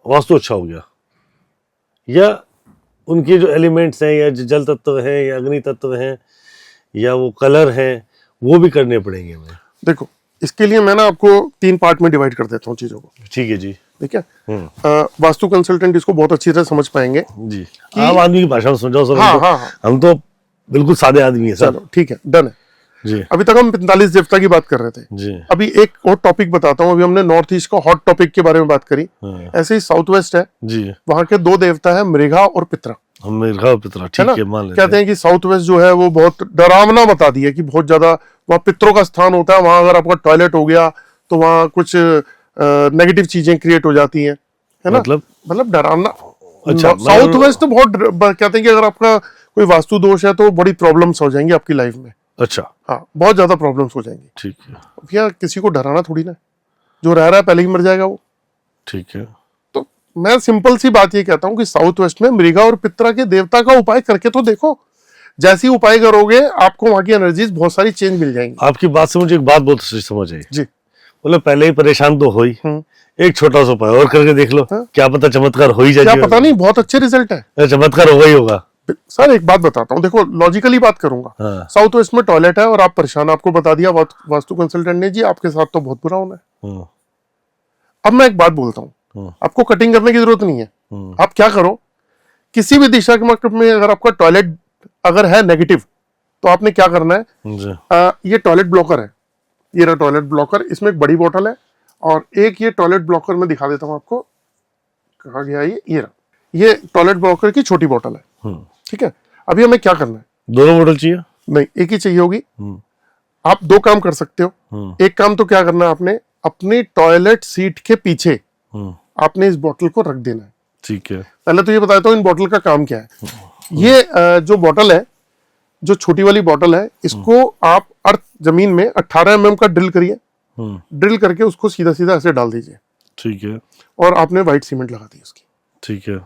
वास्तु अच्छा हो गया, या उनके जो एलिमेंट्स हैं, या जो जल तत्व हैं, या अग्नि तत्व हैं, या वो कलर हैं, वो भी करने पड़ेंगे हमें? देखो, इसके लिए मैं ना आपको 3 पार्ट में डिवाइड कर देता हूँ चीजों को। ठीक है जी। ठीक है। वास्तु कंसल्टेंट इसको बहुत अच्छी तरह समझ पाएंगे जी, आम आदमी की भाषा में समझाओ सर। हाँ, हमको, हाँ। हम तो बिल्कुल सादे आदमी है सर। चलो ठीक है, डन है जी अभी तक हम 45 देवता की बात कर रहे थे जी। अभी एक और टॉपिक बताता हूँ। अभी हमने नॉर्थ ईस्ट का हॉट टॉपिक के बारे में बात करी, हाँ। ऐसे ही साउथ वेस्ट है जी, वहां के 2 देवता है, मृगा और पितरा, हम मृगा और पितरा, है ठीक ना? है, मान लेते कहते हैं कि साउथ वेस्ट जो है वो बहुत डरावना बता दिया कि बहुत ज्यादा वहाँ पितरों का स्थान होता है, वहां अगर आपका टॉयलेट हो गया तो वहां कुछ नेगेटिव चीजें क्रिएट हो जाती हैं, है ना? मतलब डरावना। अच्छा, साउथ वेस्ट तो बहुत कहते हैं कि अगर आपका कोई वास्तु दोष है तो बड़ी प्रॉब्लम्स हो जाएंगी आपकी लाइफ में। अच्छा, हाँ, बहुत ज्यादा प्रॉब्लम्स हो जाएंगी। ठीक है, भैया किसी को डराना थोड़ी ना, जो रह रहा है पहले ही मर जाएगा वो। ठीक है। तो मैं सिंपल सी बात ये कहता हूँ कि साउथ वेस्ट में मृगा और पितरा के देवता का उपाय करके तो देखो, जैसी उपाय करोगे आपको वहां की एनर्जीज बहुत सारी चेंज मिल जाएंगी। आपकी बात से मुझे एक बात बहुत अच्छी समझ आई जी। बोले पहले ही परेशान तो हो ही, एक छोटा सा उपाय और करके देख लो, क्या पता चमत्कार हो ही जाए। क्या पता नहीं, बहुत अच्छे रिजल्ट है, चमत्कार होगा ही होगा। सर एक बात बताता हूँ, देखो लॉजिकली बात करूंगा। हाँ। साउथ वेस्ट में टॉयलेट है और आप परेशान, आपको बता दिया वास्तु कंसल्टेंट ने, जी आपके साथ तो बहुत बुरा होना है। अब मैं एक बात बोलता हूँ, आपको कटिंग करने की जरूरत नहीं है। आप क्या करो, किसी भी दिशा के मतलब में अगर आपका टॉयलेट अगर है नेगेटिव तो आपने क्या करना है, ये टॉयलेट ब्लॉकर है, ये रहा टॉयलेट ब्लॉकर, इसमें एक बड़ी बोतल है और एक ये टॉयलेट ब्लॉकर मैं दिखा देता हूँ आपको, कहा गया ये रहा, ये टॉयलेट ब्लॉकर की छोटी बोतल है। ठीक है, अभी हमें क्या करना है, दोनों बोतल चाहिए? नहीं, एक ही चाहिए होगी। आप 2 काम कर सकते हो। एक काम तो क्या करना है, आपने अपनी टॉयलेट सीट के पीछे आपने इस बोतल को रख देना है। ठीक है, पहले तो ये बताता हूँ इन बोतल का काम क्या है। ये जो बोतल है, जो छोटी वाली बोतल है, इसको आप अर्थ जमीन में 18 mm का ड्रिल करिए, ड्रिल करके उसको सीधा सीधा ऐसे डाल दीजिए। ठीक है, और आपने व्हाइट सीमेंट लगा दी उसकी। ठीक है।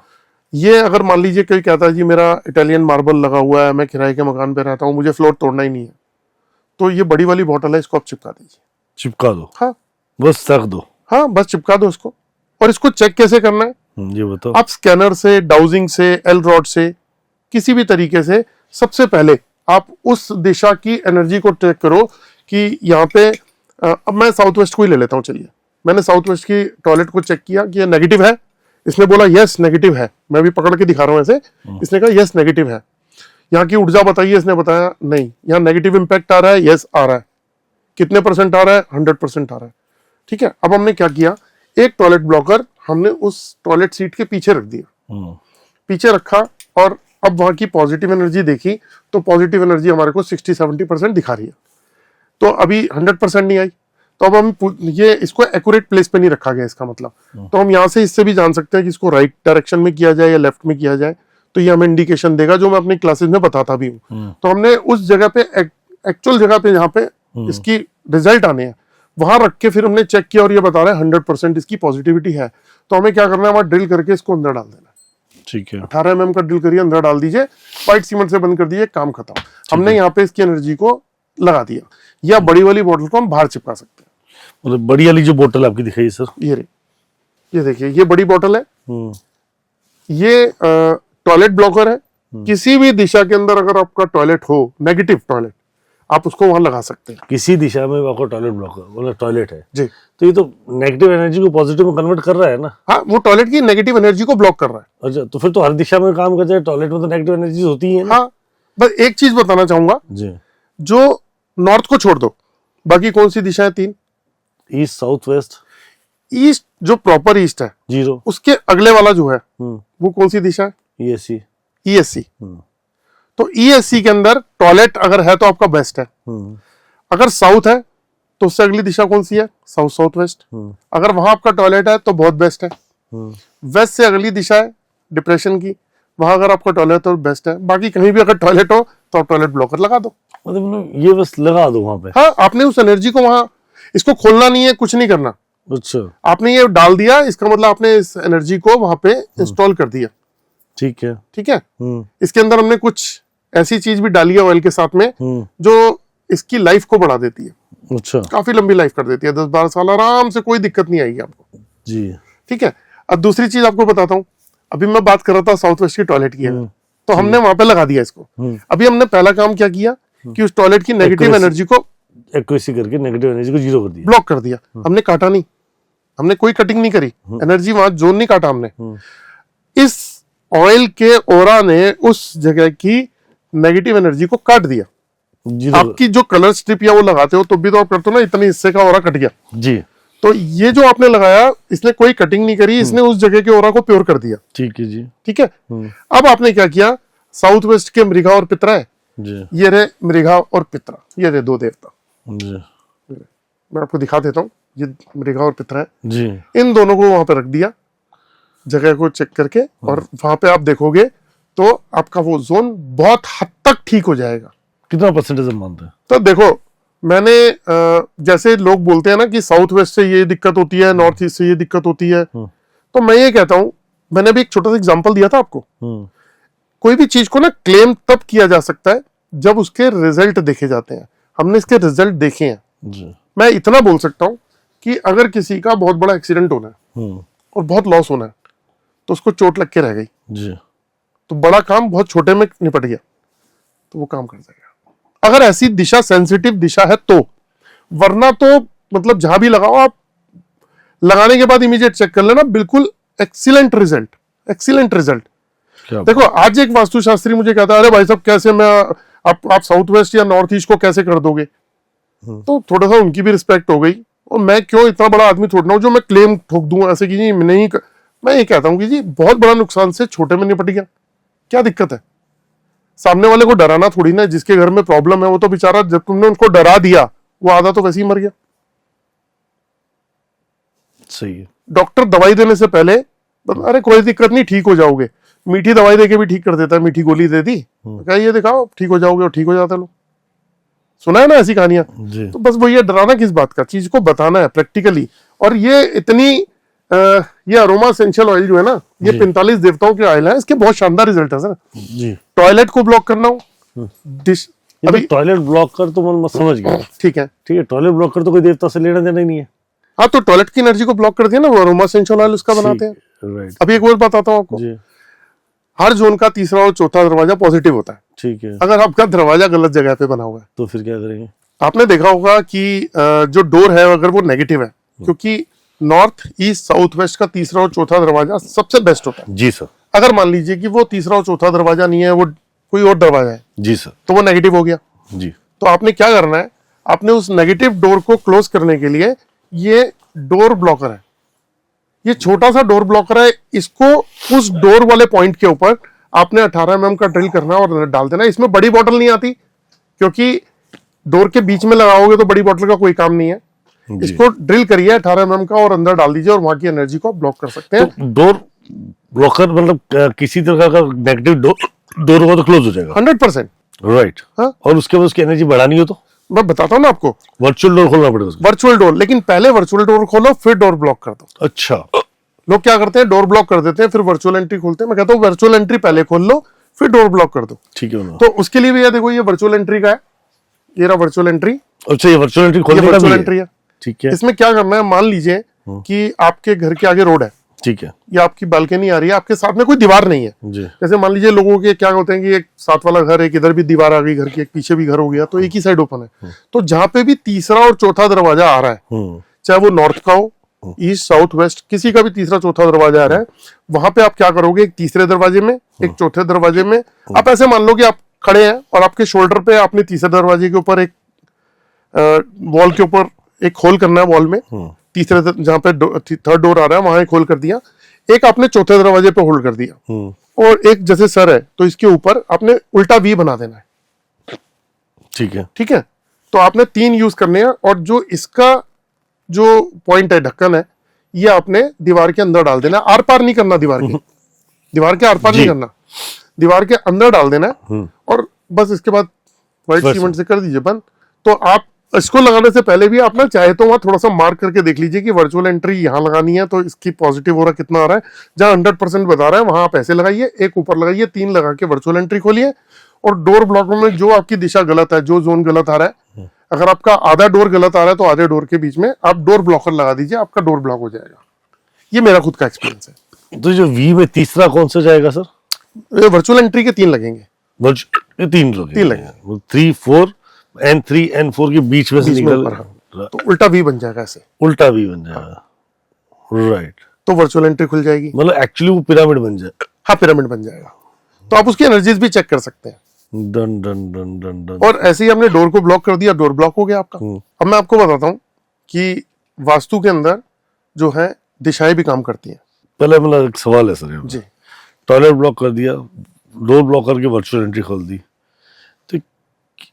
ये अगर मान लीजिए कोई कहता है जी मेरा इटालियन मार्बल लगा हुआ है, मैं किराए के मकान पे रहता हूँ, मुझे फ्लोर तोड़ना ही नहीं है, तो ये बड़ी वाली बोतल है, इसको आप चिपका दीजिए। चिपका दो? हाँ, बस रख दो? हाँ, बस चिपका दो इसको। और इसको चेक कैसे करना है, ये बताओ। आप स्कैनर से, डाउजिंग से, एल रॉड से, किसी भी तरीके से सबसे पहले आप उस दिशा की एनर्जी को चेक करो कि यहाँ पे अब मैं साउथ वेस्ट को ही ले लेता हूँ। चलिए, मैंने साउथ वेस्ट की टॉयलेट को चेक किया कि ये नेगेटिव है, इसने बोला यस नेगेटिव है, मैं भी पकड़ के दिखा रहा हूँ ऐसे, इसने कहा यस नेगेटिव है। यहाँ की ऊर्जा बताइए, इसने बताया नहीं, यहाँ नेगेटिव इंपैक्ट आ रहा है, यस आ रहा है। कितने % आ रहा है? 100% आ रहा है। ठीक है, अब हमने क्या किया, एक टॉयलेट ब्लॉकर हमने उस टॉयलेट सीट के पीछे रख दिया, पीछे रखा, और अब वहां की पॉजिटिव एनर्जी देखी तो पॉजिटिव एनर्जी हमारे को 60-70% दिखा रही है। तो अभी 100% नहीं आई, तो अब हम ये इसको एक्यूरेट प्लेस पे नहीं रखा गया, इसका मतलब तो हम यहाँ से इससे भी जान सकते हैं कि इसको राइट डायरेक्शन में किया जाए या लेफ्ट में किया जाए, तो ये हमें इंडिकेशन देगा, जो मैं अपनी क्लासेस में बताता भी हूँ। तो हमने उस जगह पे एक्चुअल जगह पे जहाँ पे इसकी रिजल्ट आने हैं वहां रख के फिर हमने चेक किया और ये बता रहा है 100% इसकी पॉजिटिविटी है। तो हमें क्या करना है, वहां ड्रिल करके इसको अंदर डाल देना। ठीक है, 18 mm का ड्रिल करिए, अंदर डाल दीजिए, व्हाइट सीमेंट से बंद कर दीजिए, काम खत्म। हमने यहाँ पे इसकी एनर्जी को लगा दिया। या बड़ी वाली बोतल को हम बाहर चिपका सकते हैं। मतलब बड़ी वाली जो बोतल आपकी दिखाई सर, ये देखिए, ये बड़ी बोतल है, ये टॉयलेट ब्लॉकर है। किसी भी दिशा के अंदर अगर आपका टॉयलेट हो, नेगेटिव टॉयलेट, आप उसको वहां लगा सकते हैं। किसी दिशा में आपको टॉयलेट ब्लॉकर मतलब टॉयलेट है जी, तो ये तो नेगेटिव एनर्जी को पॉजिटिव में कन्वर्ट कर रहा है ना? हाँ, वो टॉयलेट की नेगेटिव एनर्जी को ब्लॉक कर रहा है। अच्छा, तो फिर तो हर दिशा में काम करता है, टॉयलेट में तो नेगेटिव एनर्जी होती है ना? हाँ, बस एक चीज बताना चाहूंगा जी, जो नॉर्थ को छोड़ दो, बाकी कौन सी दिशा है? 3, ईस्ट, साउथ, वेस्ट। ईस्ट जो प्रॉपर ईस्ट है, 0, उसके अगले वाला जो है वो कौन सी दिशा है? ESC। ESC। तो ESC के अंदर टॉयलेट अगर है तो आपका बेस्ट है। अगर साउथ है तो उससे अगली दिशा कौन सी है? South, south waste. अगर वहां आपका टॉयलेट है तो बहुत बेस्ट है। वेस्ट से अगली दिशा है डिप्रेशन की, वहां अगर आपका टॉयलेट तो बेस्ट है। बाकी कहीं भी अगर टॉयलेट हो तो आप टॉयलेट ब्लॉकर लगा दो। मतलब ये बस लगा दो वहां पे? हाँ, आपने उस एनर्जी को वहां, इसको खोलना नहीं है, कुछ नहीं करना। अच्छा, आपने ये डाल दिया, इसका मतलब आपने इस एनर्जी को वहां पे इंस्टॉल कर दिया। ठीक है। ठीक है। इसके अंदर हमने कुछ ऐसी चीज भी डाली है ऑयल के साथ में जो इसकी लाइफ को बढ़ा देती है। अच्छा, काफी लंबी लाइफ कर देती है, 10-12 साल आराम से, कोई दिक्कत नहीं आएगी आपको जी। ठीक है। अब दूसरी चीज आपको बताता हूँ, अभी मैं बात कर रहा था साउथ वेस्ट की टॉयलेट की है, तो हमने वहां पे लगा दिया इसको। अभी हमने पहला काम क्या किया कि उस टॉयलेट की नेगेटिव एनर्जी को एक्वेसी करके नेगेटिव एनर्जी को जीरो कर दिया, ब्लॉक कर दिया। हमने काटा नहीं, हमने कोई कटिंग नहीं करी, एनर्जी वहां जोन नहीं काटा हमने। इस ऑयल के ओरा ने उस जगह की नेगेटिव एनर्जी को काट दिया। जीरो। आपकी जो कलर स्ट्रिप या वो लगाते हो तो भी तो आप करते हो ना, इतने हिस्से का ओरा कट गया जी। तो ये जो आपने लगाया, इसने कोई कटिंग नहीं करी, इसने उस जगह के ओरा को प्योर कर दिया। ठीक है जी। ठीक है। अब आपने क्या किया, साउथ वेस्ट के मृगा और पितरा है जी, ये रहे मृगा और पितरा, ये रहे दो देवता। जी, मैं आपको दिखा देता हूँ, ये मृगा और पितरा है जी। इन दोनों को वहां पे रख दिया जगह को चेक करके, और वहां पे आप देखोगे तो आपका वो जोन बहुत हद तक ठीक हो जाएगा। कितना परसेंटेज हम मानते हैं? तो देखो, मैंने जैसे लोग बोलते हैं ना कि साउथ वेस्ट से ये दिक्कत होती है, नॉर्थ ईस्ट से ये दिक्कत होती है, तो मैं ये कहता हूं, मैंने भी एक छोटा सा एग्जांपल दिया था आपको। कोई भी चीज को ना क्लेम तब किया जा सकता है जब उसके रिजल्ट देखे जाते हैं। हमने इसके रिजल्ट देखे हैं जी। मैं इतना बोल सकता हूं कि अगर किसी का बहुत बड़ा एक्सीडेंट होना है और बहुत लॉस होना है तो उसको चोट लग के रह गई जी, तो बड़ा काम बहुत छोटे में निपट गया, तो वो काम कर जाएगा अगर ऐसी दिशा, सेंसिटिव दिशा है तो। वरना तो मतलब जहां भी लगाओ आप, लगाने के बाद इमीडिएट चेक कर लेना, बिल्कुल एक्सीलेंट रिजल्ट, एक्सीलेंट रिजल्ट। देखो, आज एक वास्तुशास्त्री मुझे कहता है, अरे भाई साहब कैसे मैं आप साउथ वेस्ट या नॉर्थ ईस्ट को कैसे कर दोगे? तो थोड़ा सा उनकी भी रिस्पेक्ट हो गई, और मैं क्यों इतना बड़ा आदमी थोड़ा हूं जो मैं क्लेम ठोक दूं ऐसे कि जी नहीं। मैं ये कहता हूं कि जी बहुत बड़ा नुकसान से छोटे में निपट गया, क्या दिक्कत है? सामने वाले को डराना थोड़ी ना, जिसके घर में प्रॉब्लम है वो तो बेचारा, जब तुमने उनको डरा दिया वो आधा तो वैसे ही मर गया। सही है। डॉक्टर दवाई देने से पहले अरे कोई दिक्कत नहीं, ठीक हो जाओगे, मीठी दवाई देके भी ठीक कर देता है, मीठी गोली दे दी, क्या ये दिखाओ ठीक हो जाओगे, और ठीक हो जाते लोग। सुना है ना ऐसी कहानियां? तो बस वो ये डराना किस बात का, चीज को बताना है प्रैक्टिकली। और ये इतनी ये अरोमा एसेंशियल ऑयल जो है ना, ये 45 देवताओं के ऑयल है, इसके बहुत शानदार रिजल्ट है सर जी। टॉयलेट को ब्लॉक करना हो, डिश अभी टॉयलेट ब्लॉकर तो मैं समझ गया, ठीक है, ठीक है। टॉयलेट ब्लॉकर तो कोई देवता से लेना देना ही नहीं है। हाँ, तो टॉयलेट की एनर्जी को ब्लॉक कर दिया ना, वो अरोमा एसेंशियल ऑयल उसका बनाते हैं। राइट। अभी एक और बताता हूँ आपको, हर जोन का तीसरा और चौथा दरवाजा पॉजिटिव होता है। ठीक है। अगर आपका दरवाजा गलत जगह पे बना हुआ है तो फिर क्या करेंगे? आपने देखा होगा कि जो डोर है अगर वो नेगेटिव है, क्योंकि नॉर्थ ईस्ट साउथ वेस्ट का तीसरा और चौथा दरवाजा सबसे बेस्ट होता है। जी सर। अगर मान लीजिए कि वो तीसरा और चौथा दरवाजा नहीं है, वो कोई और दरवाजा है, जी सर, तो वो नेगेटिव हो गया। जी। तो आपने क्या करना है, आपने उस नेगेटिव डोर को क्लोज करने के लिए, ये डोर ब्लॉकर है, ये छोटा सा डोर ब्लॉकर है, इसको उस डोर वाले पॉइंट के ऊपर आपने 18 mm का ड्रिल करना और डाल देना। इसमें बड़ी बॉटल नहीं आती, क्योंकि डोर के बीच में लगाओगे तो बड़ी बॉटल का कोई काम नहीं है। इसको ड्रिल करिए 18 mm का और अंदर डाल दीजिए, और वहां की एनर्जी को ब्लॉक कर सकते हैं। तो डोर ब्लॉकर मतलब किसी तरह का नेगेटिव डोर होगा तो क्लोज हो जाएगा 100%। राइट। हाँ? और उसके बाद उसकी एनर्जी बढ़ानी हो तो मैं बताता हूँ ना आपको, वर्चुअल डोर खोलना पड़ेगा उसको। वर्चुअल डोर, लेकिन पहले वर्चुअल डोर खोलो फिर डोर ब्लॉक कर दो। अच्छा। लोग क्या करते हैं, डोर ब्लॉक कर देते हैं फिर वर्चुअल एंट्री खोलते हैं। मैं कहता हूँ वर्चुअल एंट्री पहले खोल लो फिर डोर ब्लॉक कर दो। ठीक है ना? तो उसके लिए भी ये देखो, ये वर्चुअल एंट्री का है, ये रहा वर्चुअल एंट्री। अच्छा, ये वर्चुअल एंट्री खोलने का वर्चुअल एंट्री है। ठीक है। इसमें क्या करना है, मान लीजिए कि आपके घर के आगे रोड है, ठीक है, या आपकी बालकनी आ रही है, आपके साथ में कोई दीवार नहीं है। जी। जैसे मान लीजिए लोगों के क्या होते हैं कि एक साथ वाला घर, एक इधर भी दीवार आ गई घर की, एक पीछे भी घर हो गया, तो एक ही साइड ओपन है। तो जहां पे भी तीसरा और चौथा दरवाजा आ रहा है, चाहे वो नॉर्थ का हो, ईस्ट साउथ वेस्ट, किसी का भी तीसरा चौथा दरवाजा आ रहा है, वहां पे आप क्या करोगे, एक तीसरे दरवाजे में, एक चौथे दरवाजे में, आप ऐसे मान लो कि आप खड़े हैं और आपके शोल्डर पे आपने तीसरे दरवाजे के ऊपर एक वॉल के ऊपर एक होल करना है, वॉल में तीसरे जहां पे थर्ड डोर आ रहा है वहां एक होल कर दिया, एक आपने चौथे दरवाजे पे होल्ड कर दिया, और एक जैसे सर है तो इसके ऊपर आपने उल्टा वी बना देना है। ठीक है, ठीक है। तो आपने 3 यूज करने हैं, और जो इसका जो पॉइंट है, ढक्कन है, ये आपने दीवार के अंदर डाल देना, आर पार नहीं करना दीवार के। दीवार के आर पार नहीं जी। करना, दीवार के अंदर डाल देना है और बस इसके बाद व्हाइट बस। सीमेंट से कर दीजिए बंद। तो आप इसको लगाने से पहले भी आप ना चाहे तो वहां थोड़ा सा मार्क करके देख लीजिए कि वर्चुअल एंट्री यहाँ लगानी है तो इसकी पॉजिटिव हो रहा कितना आ रहा है। जहां 100% बता रहा है वहां आप ऐसे लगाइए, एक ऊपर लगाइए, 3 लगा के वर्चुअल एंट्री खोलिए। और डोर ब्लॉकों में जो आपकी दिशा गलत है, जो जोन गलत आ रहा है, अगर आपका आधा डोर गलत आ रहा है तो आधे डोर के बीच में आप डोर ब्लॉकर लगा दीजिए, आपका डोर ब्लॉक हो जाएगा। ये मेरा खुद का एक्सपीरियंस है। तो जो वी में तीसरा कौन सा जाएगा सर? ये वर्चुअल एंट्री के 3 लगेंगे, ये 3 लोग 3 लगेंगे। 3 4 N3 N4 के बीच में से बीच में निकल ऊपर, हाँ। तो उल्टा वी बन जाएगा ऐसे, उल्टा वी बन जाएगा, राइट। तो वर्चुअल एंट्री खुल जाएगी। मतलब एक्चुअली वो पिरामिड बन जाए। हाँ, पिरामिड बन जाएगा। तो आप उसकी एनर्जीज भी चेक कर सकते हैं। Done done done done done. और ऐसे ही हमने डोर को ब्लॉक कर दिया, डोर ब्लॉक हो गया आपका। अब मैं आपको बताता हूँ कि वास्तु के अंदर जो है दिशाएं भी काम करती हैं। पहले मतलब एक सवाल है सर, जी, टॉयलेट ब्लॉक कर दिया, डोर ब्लॉक करके वर्चुअल एंट्री खोल दी, तो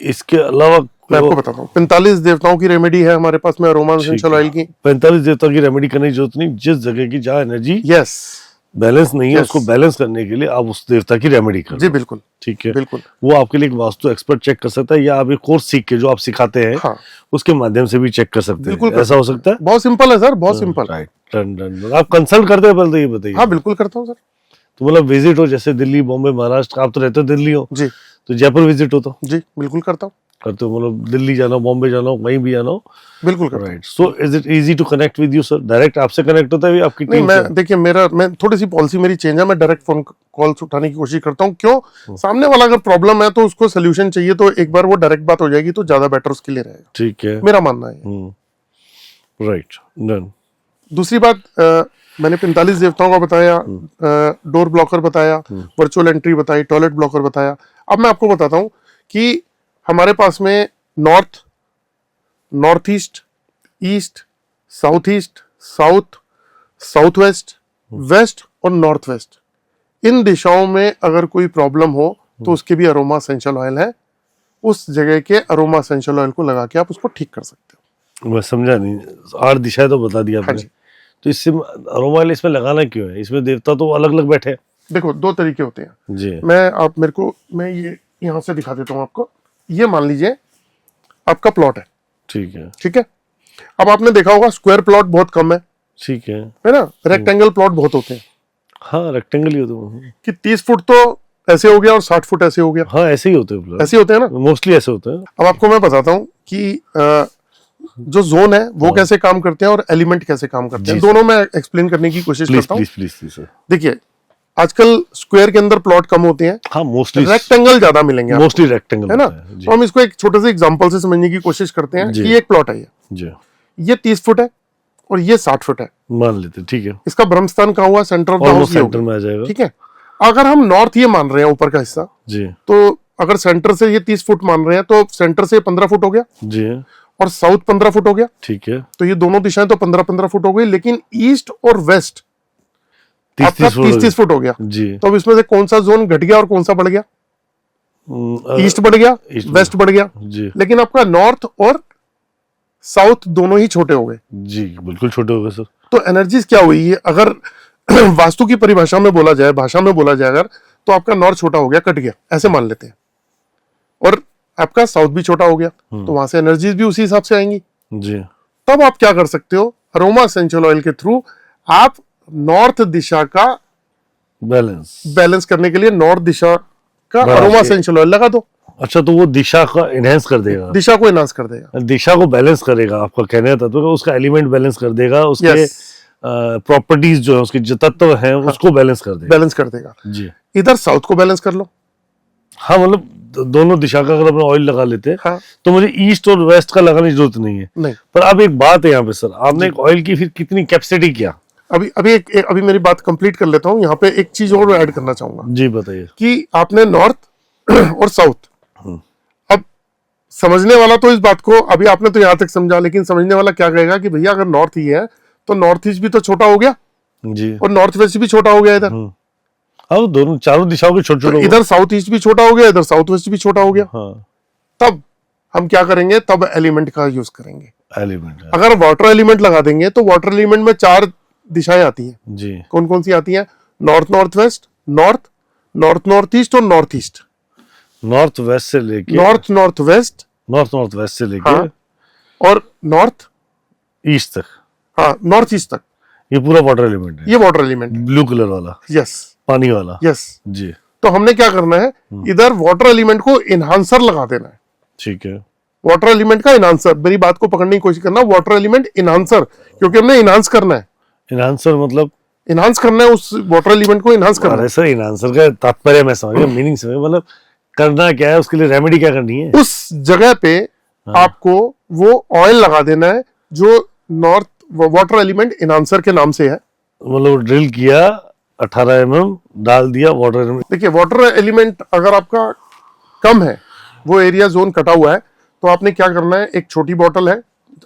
इसके अलावा मैं आपको बताता हूँ 45 देवताओं की रेमेडी है हमारे पास में अरोमा एसेंशियल ऑयल की। 45 देवता की रेमेडी करने की जरूरत नहीं। जिस जगह की जहाँ एनर्जी यस, बैलेंस नहीं है, Yes. उसको बैलेंस करने के लिए आप उस देवता की रेमेडी कर जी बिल्कुल, ठीक है। बिल्कुल। वो आपके लिए एक वास्तु एक्सपर्ट चेक कर सकता है, या आप एक कोर्स सीख के जो आप सिखाते हैं हाँ, उसके माध्यम से भी चेक कर सकते बिल्कुल हैं। कर ऐसा हो सकता है? बहुत सिंपल है सर, बहुत सिंपल। Right, done done. आप कंसल्ट करते हैं पहले तो ये बताइए। हाँ बिल्कुल करता हूँ सर। तो मतलब विजिट हो, जैसे दिल्ली, बॉम्बे, महाराष्ट्र, आप तो रहते हो दिल्ली हो, जी तो जयपुर विजिट हो तो जी बिल्कुल करता हूँ, करते हो? मतलब दिल्ली जाना हो, बॉम्बे जाना हो, कहीं भी जाना हो, बिल्कुल करता हूँ। Right. So is it easy to connect with you sir? Direct आपसे कनेक्ट होता है या आपकी नहीं, टीम मैं देखिए मैं थोड़ी सी पॉलिसी मेरी चेंज है, मैं डायरेक्ट फोन कॉल्स उठाने की कोशिश करता हूँ। क्यों? सामने वाला अगर प्रॉब्लम है तो उसको सोल्यूशन चाहिए, तो एक बार वो डायरेक्ट बात हो जाएगी तो ज्यादा बेटर उसके लिए रहेगा, ठीक है, मेरा मानना है। Right, done. दूसरी बात, मैंने 45 देवताओं का बताया, डोर ब्लॉकर बताया, वर्चुअल एंट्री बताई, टॉयलेट ब्लॉकर बताया। अब मैं आपको बताता हूँ कि हमारे पास में north, north east, east, south east, south, south west, west और नॉर्थ वेस्ट, इन दिशाओं में अगर कोई प्रॉब्लम हो तो उसके भी अरोमा एसेंशियल ऑयल है। उस जगह के अरोमा एसेंशियल ऑयल को लगा के आप उसको ठीक कर सकते हो। मैं समझा नहीं, 8 दिशाएं तो बता दिया हाँ आपने। जी। तो इससे अरोमा ऑयल इसमें लगाना क्यों है? इसमें देवता तो अलग अलग बैठे हैं। देखो 2 तरीके होते हैं। जी, मैं ये यहाँ से दिखा देता हूँ आपको। ये मान लीजिए आपका प्लॉट है, ठीक है, ठीक है। अब आपने देखा होगा स्क्वायर प्लॉट बहुत कम है ठीक है। ना, रेक्टेंगल प्लॉट बहुत होते हैं हाँ, रेक्टेंगल ही होते हैं। कि 30 फुट तो ऐसे हो गया और 60 फुट ऐसे हो गया, हाँ, ऐसे ही होते हैं, ऐसे होते हैं ना। मोस्टली ऐसे होते हैं। अब आपको मैं बताता हूँ कि जो जोन है वो कैसे काम करते हैं और एलिमेंट कैसे काम करते हैं, जी, दोनों मैं एक्सप्लेन करने की कोशिश प्लीज करता हूँ। Please please please sir. देखिए आजकल स्क्वायर के अंदर प्लॉट कम होते हैं, हाँ, मोस्टली रेक्टेंगल ज्यादा मिलेंगे आपको, मोस्टली रेक्टेंगल है ना। होते हैं। जी, तो हम इसको एक छोटे से एग्जांपल से समझने की कोशिश करते हैं जी। कि एक प्लॉट है, जी, ये 30 फुट है और ये 60 फुट है। मान लेते हैं, ठीक है। इसका ब्रह्मस्थान कहाँ हुआ? Centre of the almost house centre में आ जाएगा। ठीक है। अगर हम नॉर्थ ये मान रहे हैं ऊपर का हिस्सा, जी, तो अगर सेंटर से ये 30 फुट मान रहे हैं तो सेंटर से 15 फुट हो गया जी, और साउथ 15 फुट हो गया। ठीक है। तो ये दोनों दिशाएं तो 15-15 फुट हो गई, लेकिन ईस्ट और वेस्ट 30 आपका 30 30-30 फुट हो गया। जी, तो अब इसमें से कौन सा जोन घट गया और कौन सा बढ़ गया? ईस्ट बढ़ गया, ईस्ट वेस्ट बढ़ गया, जी, लेकिन आपका नॉर्थ और साउथ दोनों ही छोटे हो गए। जी, बिल्कुल छोटे हो गए सर। तो एनर्जीज क्या हुई है? अगर वास्तु की परिभाषा में बोला जाए, भाषा में बोला जाए अगर, तो आपका नॉर्थ छोटा हो गया, कट गया, ऐसे मान लेते हैं, और आपका साउथ भी छोटा हो गया, तो वहां से एनर्जीज भी उसी हिसाब से आएंगी। जी, तब आप क्या कर सकते हो? अरोमा एसेंशियल ऑयल के थ्रू आप नॉर्थ दिशा का बैलेंस करने के लिए नॉर्थ दिशा का बढ़ा अरोमा के। एसेंशियल ऑयल लगा दो, अच्छा, तो वो दिशा का इनहेंस कर देगा, दिशा को एनहांस कर देगा। दिशा को बैलेंस करेगा। आपका कहने का तत्व है, उसका एलिमेंट बैलेंस कर देगा, उसके यस, प्रॉपर्टीज जो है, उसके जो तत्व हैं उसको बैलेंस कर देगा। बैलेंस कर देगा। जी, इधर साउथ को बैलेंस कर लो। हाँ, मतलब दोनों दिशा का अगर अपना ऑयल लगा लेते हैं हाँ, तो मुझे ईस्ट और वेस्ट का लगाने की जरूरत नहीं है। नहीं, पर अब एक बात है यहाँ पे सर, आपने एक ऑयल की फिर कितनी कैपेसिटी किया? अभी मेरी बात कंप्लीट कर लेता हूँ। यहाँ पे एक चीज और ऐड करना चाहूंगा जी, बताइए। कि आपने नॉर्थ और साउथ, अब समझने वाला तो इस बात को, अभी आपने तो यहाँ तक समझा, लेकिन समझने वाला क्या कहेगा कि भैया अगर नॉर्थ ही है तो नॉर्थ ईस्ट भी तो छोटा हो गया जी, और नॉर्थ वेस्ट भी छोटा हो गया इधर, अब दोनों चारों दिशाओं के छोटे तो छोटे इधर साउथ ईस्ट भी छोटा हो गया, इधर साउथ वेस्ट भी छोटा हो गया। हाँ, तब हम क्या करेंगे? तब एलिमेंट का यूज करेंगे। एलिमेंट है। अगर वाटर एलिमेंट लगा देंगे तो वाटर एलिमेंट में 4 दिशाएं आती हैं। जी, कौन कौन सी आती हैं? North north west, north, north north east और नॉर्थ ईस्ट, नॉर्थ वेस्ट से लेके north north west, north west से लेके हाँ, और नॉर्थ ईस्ट तक, हाँ नॉर्थ ईस्ट तक, ये पूरा वाटर एलिमेंट है, ये वाटर एलिमेंट है। ब्लू कलर वाला, यस पानी वाला। यस। जी, तो हमने क्या करना है, इधर वाटर एलिमेंट को इनहांसर लगा देना है। ठीक है। वाटर एलिमेंट का इनहांसर, मेरी बात को पकड़ने की कोशिश करना, वाटर एलिमेंट इनहांसर, क्योंकि हमने इनहांस करना है, इनहांसर मतलब? इनहांस करना है उस वाटर एलिमेंट को, इनहांस करना अरे सर, इनहांसर का तात्पर्य मैं समझ गया, मीनिंग समझ, मतलब करना क्या है, उसके लिए रेमेडी क्या करनी है? है। उस जगह पे आपको वो ऑयल लगा देना है जो नॉर्थ वाटर एलिमेंट इनहांसर के नाम से है। मतलब ड्रिल किया, 18 mm डाल दिया वाटर एलिमेंट। देखिए वाटर एलिमेंट अगर आपका कम है, वो एरिया जोन कटा हुआ है, तो आपने क्या करना है, एक छोटी बोतल है,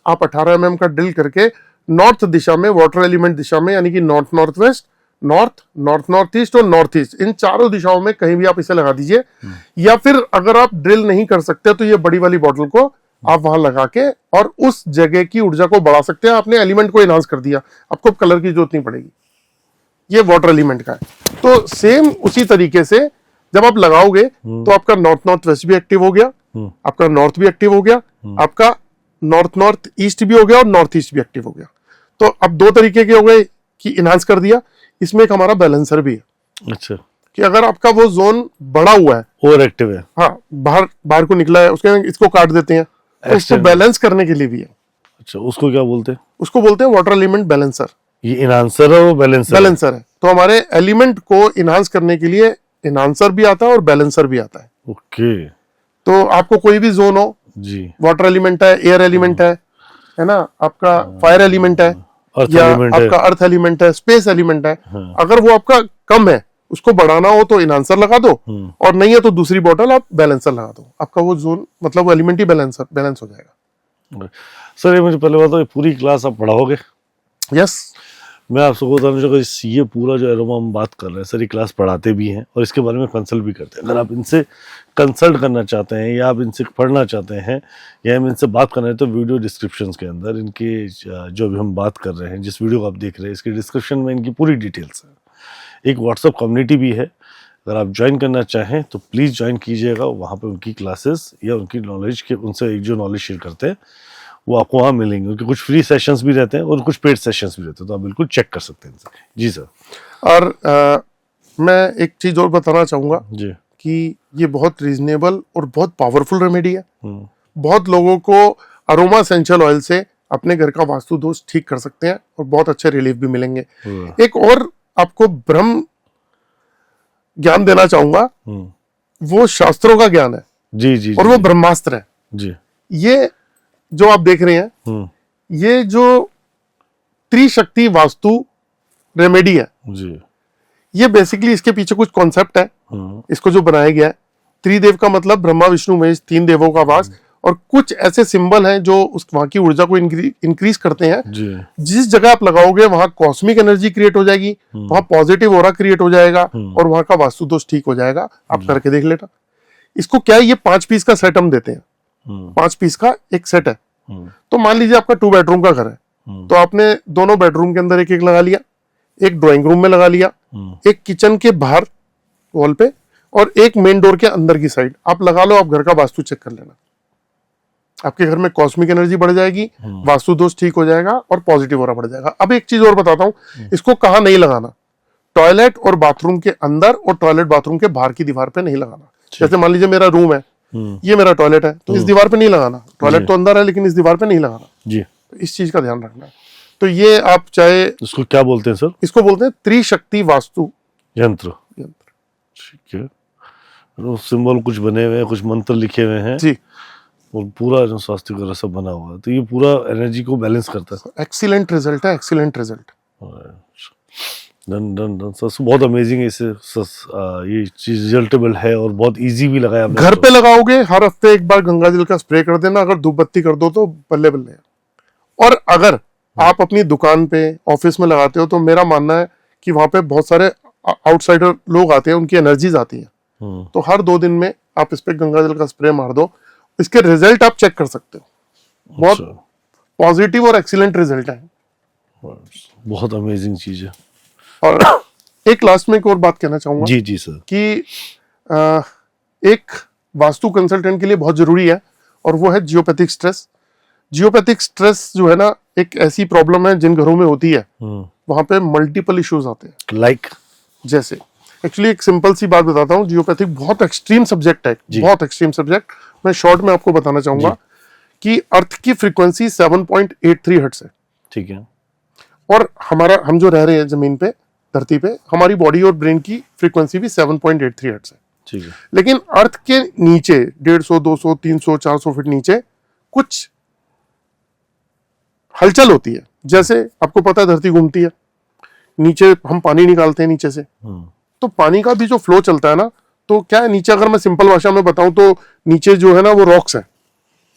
आप 18 mm का ड्रिल करके नॉर्थ दिशा में, वाटर एलिमेंट दिशा में, यानी कि north north west, north north north east और नॉर्थ ईस्ट, इन चारों दिशाओं में कहीं भी आप इसे लगा दीजिए। या फिर अगर आप ड्रिल नहीं कर सकते तो ये बड़ी वाली बोतल को आप वहां लगा के और उस जगह की ऊर्जा को बढ़ा सकते हैं। आपने एलिमेंट को इनहांस कर दिया, आपको कलर की जरूरत नहीं पड़ेगी। ये वाटर एलिमेंट का है। तो सेम उसी तरीके से जब आप लगाओगे तो आपका नॉर्थ नॉर्थ वेस्ट भी एक्टिव हो गया, आपका नॉर्थ भी एक्टिव हो गया, आपका नॉर्थ नॉर्थ ईस्ट भी हो गया और नॉर्थ ईस्ट भी एक्टिव हो गया। तो अब दो तरीके के हो गए कि इनहांस कर दिया। इसमें एक हमारा बैलेंसर भी है। अच्छा, कि अगर आपका वो जोन बड़ा हुआ है, ओवर एक्टिव है, हाँ, बाहर बाहर को निकला है, उसके इसको काट देते हैं, तो उसको बैलेंस करने के लिए भी है। अच्छा, उसको क्या बोलते हैं? उसको बोलते हैं वाटर एलिमेंट बैलेंसर। ये इनहांसर है, वो बैलेंसर बैलेंसर है। तो हमारे एलिमेंट को इनहांस करने के लिए इनहांसर भी आता है और बैलेंसर भी आता है। ओके। तो आपको कोई भी जोन हो, जी, वाटर एलिमेंट है, एयर एलिमेंट है ना, आपका फायर एलिमेंट है, या आपका अर्थ एलिमेंट है, स्पेस एलिमेंट है, अगर वो आपका कम है, उसको बढ़ाना हो तो इनहांसर लगा दो, और नहीं है तो दूसरी बोतल आप बैलेंसर लगा दो, आपका वो जोन मतलब वो एलिमेंट ही बैलेंस हो जाएगा। सर ये मुझे पहले बात, ये पूरी क्लास आप पढ़ाओगे? यस। मैं आपसे बताना चाहूँगा, ये पूरा जो एरोमा हम बात कर रहे हैं सर, ये क्लास पढ़ाते भी हैं और इसके बारे में कंसल्ट भी करते हैं। अगर आप इनसे कंसल्ट करना चाहते हैं या आप इनसे पढ़ना चाहते हैं या हम इनसे बात करना है, तो वीडियो डिस्क्रिप्शन के अंदर इनके जो भी हम बात कर रहे हैं, जिस वीडियो को आप देख रहे हैं, इसके डिस्क्रिप्शन में इनकी पूरी डिटेल्स है। एक व्हाट्सअप कम्युनिटी भी है, अगर आप ज्वाइन करना चाहें तो प्लीज़ ज्वाइन कीजिएगा। वहाँ पर उनकी क्लासेस या उनकी नॉलेज के, उनसे एक जो नॉलेज शेयर करते हैं वो आपको वहाँ मिलेंगे। उनके कुछ फ्री सेशंस भी रहते हैं और कुछ पेड सेशंस भी रहते हैं, तो आप बिल्कुल चेक कर सकते हैं इनसे। जी सर। और मैं एक चीज़ और बताना चाहूँगा जी, कि ये बहुत रीजनेबल और बहुत पावरफुल रेमेडी है। बहुत लोगों को अरोमा एसेंशियल ऑयल से अपने घर का वास्तु दोष ठीक कर सकते हैं और बहुत अच्छे रिलीफ भी मिलेंगे। एक और आपको ब्रह्म ज्ञान देना चाहूंगा, वो शास्त्रों का ज्ञान है। जी जी, और वो ब्रह्मास्त्र है। जी, ये जो आप देख रहे हैं, ये जो त्रिशक्ति वास्तु रेमेडी है जी, ये बेसिकली इसके पीछे कुछ कॉन्सेप्ट है। इसको जो बनाया गया है, त्रिदेव का मतलब ब्रह्मा विष्णु महेश, तीन देवों का वास, और कुछ ऐसे सिंबल हैं जो उस वहां की ऊर्जा को इंक्रीज करते हैं। जिस जगह आप लगाओगे वहां कॉस्मिक एनर्जी क्रिएट हो जाएगी, वहां पॉजिटिव ऑरा क्रिएट हो जाएगा और वहां का वास्तु दोष ठीक हो जाएगा। आप करके देख लेना। इसको क्या है, ये 5 पीस का सेट हम देते हैं। 5 पीस का एक सेट है। तो मान लीजिए आपका 2 बेडरूम का घर है, तो आपने दोनों बेडरूम के अंदर एक एक लगा लिया, एक ड्राइंग रूम में लगा लिया, एक किचन के बाहर वॉल पे, और एक मेन डोर के अंदर की साइड आप लगा लो। आप घर का वास्तु चेक कर लेना, आपके घर में कॉस्मिक एनर्जी बढ़ जाएगी, वास्तु दोष ठीक हो जाएगा और पॉजिटिव ऑरा बढ़ जाएगा। अब एक चीज और बताता हूं, इसको कहां नहीं लगाना, टॉयलेट और बाथरूम के अंदर और टॉयलेट बाथरूम के बाहर की दीवार पे नहीं लगाना। जैसे मान लीजिए मेरा रूम है, ये मेरा टॉयलेट है, तो इस दीवार पे नहीं लगाना। टॉयलेट तो अंदर है लेकिन इस दीवार पे नहीं लगाना जी। तो इस चीज का ध्यान रखना है। तो ये आप चाहे, इसको क्या बोलते हैं सर? इसको बोलते हैं त्रिशक्ति वास्तु यंत्र। ठीक है, सिंबल कुछ बने हुए हैं, कुछ मंत्र लिखे हुए हैं जी, और पूरा जो स्वास्थ्य का सब बना हुआ है, तो ये पूरा एनर्जी को बैलेंस करता है। एक्सीलेंट रिजल्ट है, excellent result. Done done done sir, बहुत अमेजिंग है। इससे ये चीज रिजल्टेबल है और बहुत इजी भी लगा है आपने। घर पे लगाओगे, हर हफ्ते एक बार गंगा जल का स्प्रे कर देना, अगर धूप बत्ती कर दो तो बल्ले बल्ले। और अगर आप अपनी दुकान पे, ऑफिस में लगाते हो, तो मेरा मानना है कि वहां पे बहुत सारे आउटसाइडर लोग आते हैं, उनकी एनर्जीज आती है, तो हर 2 दिन में आप इस पे गंगा जल का स्प्रे मार दो, इसके रिजल्ट आप चेक कर सकते हो। बहुत पॉजिटिव और एक्सीलेंट रिजल्ट है। बहुत अमेजिंग चीज है। और एक लास्ट में एक और बात कहना चाहूंगा जी जी सर। कि एक वास्तु कंसल्टेंट के लिए बहुत जरूरी है, और वो है जियोपैथिक स्ट्रेस। जियोपैथिक स्ट्रेस जो है ना, एक ऐसी प्रॉब्लम है जिन घरों में होती है वहां पे मल्टीपल इश्यूज आते हैं। लाइक जैसे एक्चुअली एक सिंपल सी बात बताता हूँ, जियोपैथिक बहुत एक्सट्रीम सब्जेक्ट है, बहुत एक्सट्रीम सब्जेक्ट। मैं शॉर्ट में आपको बताना चाहूंगा कि अर्थ की फ्रीक्वेंसी 7.83 हर्ट्ज है। ठीक है। और हम जो रह रहे हैं जमीन पे, धरती पे, हमारी बॉडी और ब्रेन की फ्रीक्वेंसी भी 7.83 हर्ट्ज है। ठीक है। लेकिन अर्थ के नीचे 150, 200, 300, 400 फीट नीचे कुछ हलचल होती है। जैसे आपको पता है धरती घूमती है, नीचे हम पानी निकालते हैं नीचे से, तो पानी का भी जो फ्लो चलता है ना, तो क्या है नीचे, अगर मैं सिंपल भाषा में बताऊं तो नीचे जो है ना वो रॉक्स है।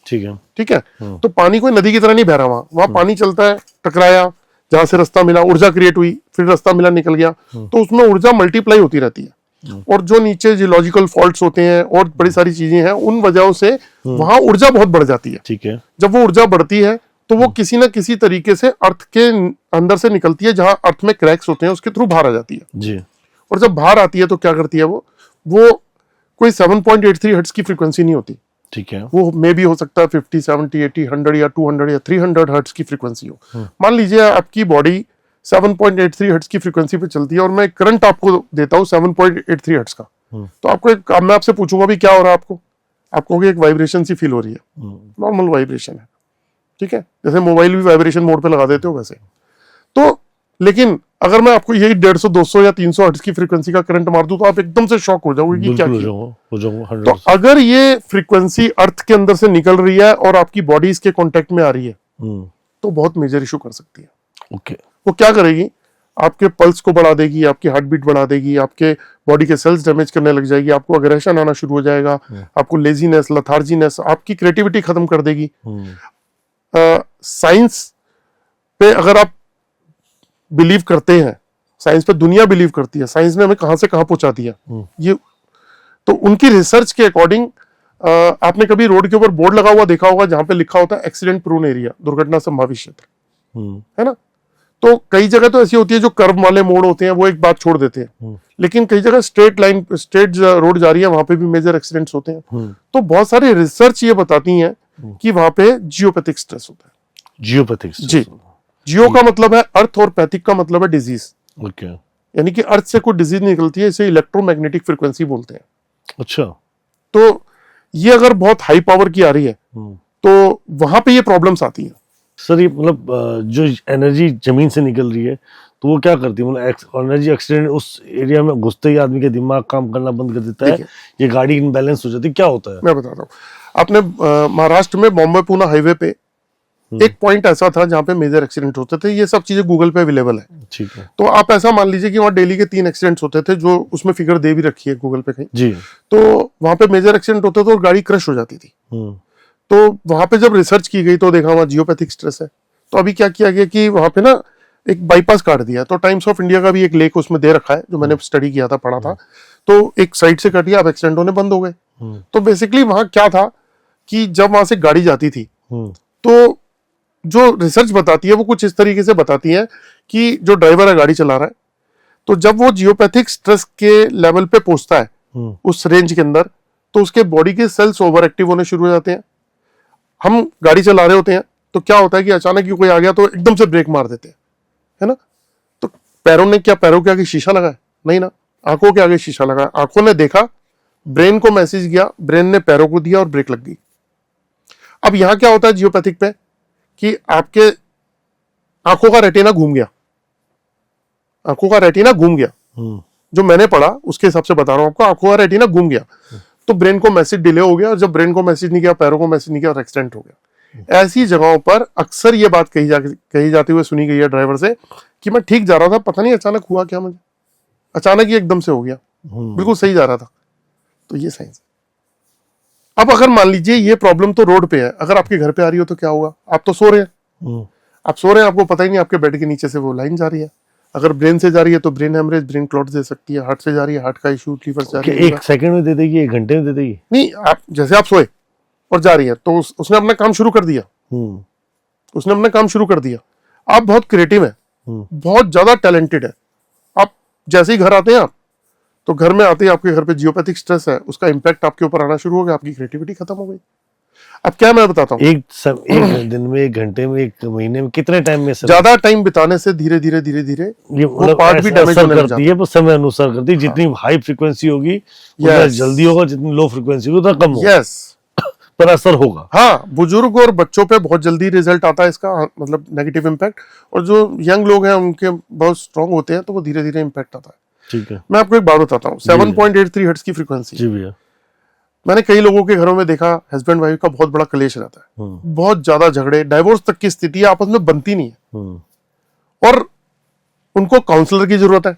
ठीक है। तो पानी कोई नदी की तरह नहीं बह रहा, वहां पानी चलता है, टकराया, जहां से रास्ता मिला, ऊर्जा क्रिएट हुई, फिर रास्ता मिला, निकल गया, तो उसमें ऊर्जा मल्टीप्लाई होती रहती है। और जो नीचे जियोलॉजिकल फॉल्ट्स होते हैं और बड़ी सारी चीजें हैं, उन वजहों से वहां ऊर्जा बहुत बढ़ जाती है। ठीक है। जब वो ऊर्जा बढ़ती है तो वो किसी ना किसी तरीके से अर्थ के अंदर से निकलती है, जहां अर्थ में क्रैक्स होते हैं उसके थ्रू बाहर आ जाती है जी। और जब बाहर आती है तो क्या करती है, वो कोई 7.83 हर्ट्ज की फ्रीक्वेंसी नहीं होती। ठीक है। वो मे भी हो सकता है 50, 70, 80, 100 या 200 या 300 हर्ट्ज की फ्रीक्वेंसी हो। मान लीजिए आपकी बॉडी 7.83 हर्ट्ज की फ्रीक्वेंसी पे चलती है और मैं करंट आपको देता हूँ 7.83 हर्ट्ज का, तो आपको मैं आपसे पूछूंगा भी क्या हो रहा है आपको, आप कहोगे एक वाइब्रेशन सी फील हो रही है, नॉर्मल वाइब्रेशन है। ठीक है, जैसे मोबाइल भी वाइब्रेशन मोड पे लगा देते हो वैसे। तो लेकिन अगर मैं आपको यही 150, 200 या 300 हर्ट्ज की फ्रीक्वेंसी का करंट मार दूं तो आप एकदम से शॉक हो जाओगे कि क्या किया। हो जाऊंगा। तो अगर ये फ्रीक्वेंसी अर्थ के अंदर से निकल रही है और आपकी बॉडी इसके कांटेक्ट में आ रही है तो बहुत मेजर इशू कर सकती है। ओके। वो क्या करेगी, आपके पल्स को बढ़ा देगी, आपकी हार्ट बीट बढ़ा देगी, आपके बॉडी के सेल्स डैमेज करने लग जाएगी, आपको अग्रेशन आना शुरू हो जाएगा, आपको लेजीनेस, लथार्जीनेस, आपकी क्रिएटिविटी खत्म कर देगी। साइंस पे अगर आप बिलीव करते हैं, साइंस पे दुनिया बिलीव करती है, साइंस ने हमें कहां से कहां पहुंचा दिया ये, तो उनकी रिसर्च के अकॉर्डिंग आपने कभी रोड के ऊपर बोर्ड लगा हुआ देखा होगा जहां पे लिखा होता है एक्सीडेंट प्रोन एरिया, दुर्घटना संभावित क्षेत्र, है ना। तो कई जगह तो ऐसी होती है जो कर्व वाले मोड़ होते हैं वो एक बात छोड़ देते हैं, लेकिन कई जगह स्ट्रेट रोड जा रही है वहां पे भी मेजर एक्सीडेंट्स होते हैं। तो बहुत सारी रिसर्च ये बताती हैं कि वहां पे जियोपैथिक स्ट्रेस होता है। जियोपैथिक जी, जियो का मतलब है अर्थ और पैथिक का मतलब है डिजीज। ओके। यानी कि अर्थ से कोई डिजीज निकलती है, इसे इलेक्ट्रोमैग्नेटिक फ्रीक्वेंसी बोलते हैं। अच्छा। तो ये अगर बहुत हाई पावर की आ रही है तो वहां पे ये प्रॉब्लम्स आती हैं। सर ये मतलब जो एनर्जी जमीन से निकल रही है तो वो क्या करती है, मतलब एनर्जी एक्सीडेंट उस एरिया में घुसते ही आदमी का दिमाग काम करना बंद कर देता है, ये गाड़ी इनबैलेंस हो जाती है, क्या होता है? मैं बताता हूँ। आपने महाराष्ट्र में बॉम्बे पुणे हाईवे पे एक पॉइंट ऐसा था जहाँ पे मेजर एक्सीडेंट होते थे, ये सब चीजें गूगल पे अवेलेबल है। ठीक है। तो आप ऐसा मान लीजिए कि वहाँ डेली के 3 एक्सीडेंट्स होते थे, जो उसमें फिगर दे भी रखी है गूगल पे कहीं जी। तो वहां पे मेजर एक्सीडेंट होते थे और गाड़ी क्रश हो जाती थी। तो वहां पे जब रिसर्च की गई तो देखा वहाँ जियोपैथिक स्ट्रेस है। तो अभी क्या किया गया कि वहां पे ना एक बाईपास काट दिया। तो टाइम्स ऑफ इंडिया का भी एक लेख उसमें दे रखा है, जो मैंने स्टडी किया था, पढ़ा था। तो एक साइड से कट गया, अब एक्सीडेंट होने बंद हो गए। तो बेसिकली वहां क्या था कि जब वहां से गाड़ी जाती थी तो जो रिसर्च बताती है वो कुछ इस तरीके से बताती है कि जो ड्राइवर है गाड़ी चला रहा है, तो जब वो जियोपैथिक स्ट्रेस के लेवल पे पहुंचता है उस रेंज के अंदर, तो उसके बॉडी के सेल्स ओवर एक्टिव होने शुरू हो जाते हैं। हम गाड़ी चला रहे होते हैं तो क्या होता है कि अचानक कोई आ गया तो एकदम से ब्रेक मार देते हैं, है ना। तो पैरों ने क्या, पैरों के आगे शीशा लगा है? नहीं ना, आंखों के आगे शीशा लगा। आंखों ने देखा, ब्रेन को मैसेज गया, ब्रेन ने पैरों को दिया और ब्रेक लग गई। अब यहां क्या होता है जियोपैथिक पे कि आपके आंखों का रेटिना घूम गया, आंखों का रेटिना घूम गया। जो मैंने पढ़ा उसके हिसाब से बता रहा हूं आपको, आंखों का रेटिना घूम गया तो ब्रेन को मैसेज डिले हो गया, और जब ब्रेन को मैसेज नहीं गया, पैरों को मैसेज नहीं गया और एक्सीडेंट हो गया। ऐसी जगहों पर अक्सर ये बात कही जाती हुई सुनी गई है ड्राइवर से कि मैं ठीक जा रहा था, पता नहीं अचानक हुआ क्या, मुझे अचानक ही एकदम से हो गया, बिल्कुल सही जा रहा था। तो ये साइंस है। अब अगर मान लीजिए ये प्रॉब्लम तो रोड पे है, अगर आपके घर पे आ रही हो तो क्या होगा? आप तो सो रहे हैं, आप सो रहे हैं, आपको पता ही नहीं आपके बेड के नीचे से वो लाइन जा रही है। अगर ब्रेन से जा रही है तो ब्रेन हेमरेज, ब्रेन क्लॉट दे सकती है। हार्ट से जा रही है, हार्ट का इशू, लीवर से जा रही है। 1 सेकंड में दे देगी, 1 घंटे में दे देगी? नहीं, आप जैसे आप सोए और जा रही है तो उसने अपना काम शुरू कर दिया, उसने अपना काम शुरू कर दिया। आप बहुत क्रिएटिव है, बहुत ज्यादा टैलेंटेड है, आप जैसे ही घर आते हैं आप, तो घर में आते ही आपके घर पे जियोपैथिक स्ट्रेस है, उसका इम्पैक्ट आपके ऊपर आना शुरू हो गया, आपकी क्रिएटिविटी खत्म हो गई। अब क्या मैं बताता हूँ, एक दिन में, एक घंटे में, एक महीने में, कितने टाइम में सर? ज्यादा टाइम बिताने से धीरे धीरे ये वो पार्ट भी डैमेज होने लग करती जाता है, वो समय अनुसार करती है। जितनी हाई फ्रीक्वेंसी होगी उतना Yes. जल्दी होगा, जितनी लो फ्रीक्वेंसी होगी उतना कम है। होगा, यस, पर असर होगा। हाँ, बुजुर्ग और बच्चों पे बहुत जल्दी रिजल्ट आता है इसका, मतलब नेगेटिव इम्पैक्ट, और जो यंग लोग हैं उनके बहुत स्ट्रांग होते हैं, तो वो धीरे धीरे इम्पैक्ट आता है। ठीक है मैं आपको एक बात बताता हूँ, 7.83 हर्ट्ज की फ्रीक्वेंसी, जी भैया। मैंने कई लोगों के घरों में देखा, हस्बैंड वाइफ का बहुत बड़ा क्लेश रहता है, बहुत ज्यादा झगड़े, डाइवोर्स तक की स्थिति आपस में बनती नहीं है, और उनको काउंसलर की जरूरत है।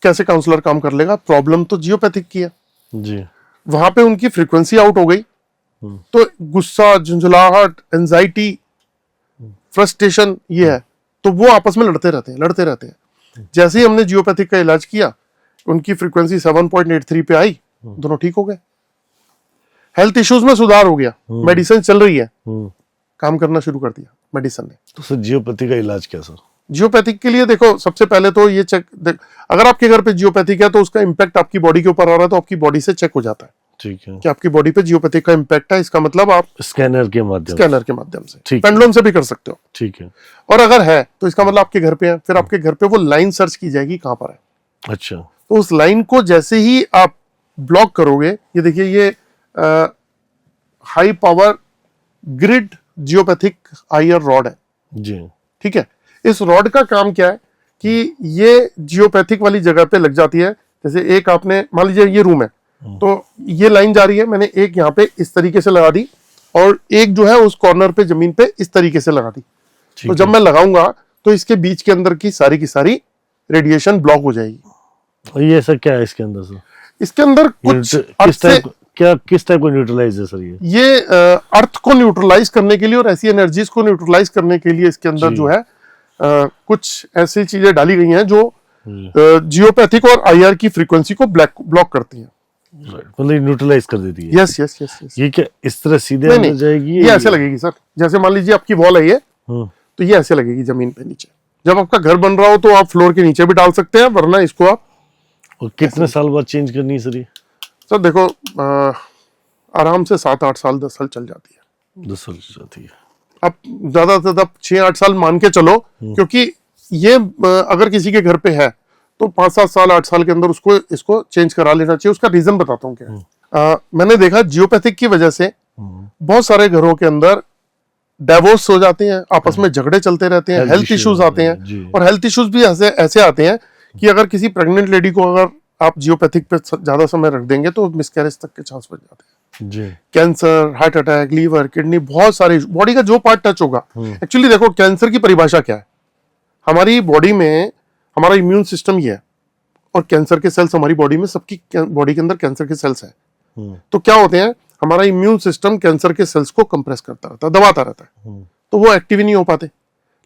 कैसे काउंसलर काम कर लेगा? प्रॉब्लम तो जियोपैथिक की है जी। वहां पे उनकी फ्रीक्वेंसी आउट हो गई, तो गुस्सा, झुंझलाहट, एंजाइटी, फ्रस्ट्रेशन ये है, तो वो आपस में लड़ते रहते हैं। जैसे ही हमने जियोपैथिक का इलाज किया, उनकी फ्रीक्वेंसी 7.83 पे आई, दोनों ठीक हो गए, हेल्थ इश्यूज में सुधार हो गया, मेडिसिन चल रही है, काम करना शुरू कर दिया मेडिसिन ने। तो सर जियोपैथी का इलाज क्या सर? जियोपैथिक के लिए देखो, सबसे पहले तो ये अगर आपके घर पे जियोपैथिक है तो उसका इम्पैक्ट आपकी बॉडी के ऊपर आ रहा है, तो आपकी बॉडी से चेक हो जाता है ठीक है कि आपकी बॉडी पे जियोपैथिक का इम्पैक्ट है। इसका मतलब आप स्कैनर के माध्यम से, ठीक पेंडुलम से भी कर सकते हो, ठीक है। और अगर है तो इसका मतलब आपके घर पे है, फिर आपके घर पे वो लाइन सर्च की जाएगी कहां पर है। अच्छा, तो उस लाइन को जैसे ही आप ब्लॉक करोगे, ये देखिए, ये high power grid geopathic IR rod है जी। ठीक है। इस रॉड का काम क्या है कि ये जियोपैथिक वाली जगह पे लग जाती है। जैसे एक आपने मान लीजिए ये रूम है, तो ये लाइन जा रही है, मैंने एक यहाँ पे इस तरीके से लगा दी, और एक जो है उस कॉर्नर पे जमीन पे इस तरीके से लगा दी। तो जब मैं लगाऊंगा तो इसके बीच के अंदर की सारी रेडिएशन ब्लॉक हो जाएगी। और ये सर क्या है इसके अंदर सर? इसके अंदर कुछ किस टाइप को न्यूट्रलाइज है सर? ये अर्थ को न्यूट्रलाइज करने के लिए और ऐसी एनर्जीज को न्यूट्रलाइज करने के लिए इसके अंदर जो है कुछ ऐसी चीजें डाली गई हैं जो जियोपैथिक और आईआर की फ्रीक्वेंसी को ब्लॉक करती हैं, मतलब न्यूट्रलाइज कर देती है। Yes yes yes yes. ये क्या इस तरह सीधे अंदर जाएगी? ये ऐसे लगेगी सर, जैसे मान लीजिए आपकी वॉल है ये, तो ये ऐसे लगेगी जमीन पे नीचे। जब आपका घर बन रहा हो तो आप फ्लोर के नीचे भी डाल सकते हैं, वरना इसको आप। और कितने साल बाद चेंज करनी है सर ये? सर देखो, आराम से 7-8 साल 10 साल चल जाती है। 10 साल चल जाती है। अब ज्यादा से ज्यादा 6-8 साल मान के चलो, क्योंकि ये अगर किसी के घर पे है तो 5-7 साल 8 साल के अंदर उसको इसको चेंज करा लेना चाहिए। उसका रीजन बताता हूँ क्या है। मैंने देखा जियोपैथिक की वजह से बहुत सारे घरों के अंदर डाइवोर्स हो जाते हैं, आपस में झगड़े चलते रहते हैं, हेल्थ इश्यूज आते हैं। और हेल्थ इश्यूज भी ऐसे आते हैं कि अगर किसी प्रेग्नेंट लेडी को अगर आप जियोपैथिक पे ज्यादा समय रख देंगे तो मिसकैरेज तक के चांस बढ़ जाते हैं जी। Cancer, heart attack, liver, kidney, बहुत सारे बॉडी का जो पार्ट टच होगा। एक्चुअली देखो, कैंसर की परिभाषा क्या है? हमारी बॉडी में हमारा इम्यून सिस्टम ये है, और कैंसर के सेल्स हमारी बॉडी में, सबकी बॉडी के अंदर कैंसर के सेल्स हैं। तो क्या होते हैं, हमारा इम्यून सिस्टम कैंसर के सेल्स को कंप्रेस करता रहता है, दबाता रहता है, तो वो एक्टिव ही नहीं हो पाते।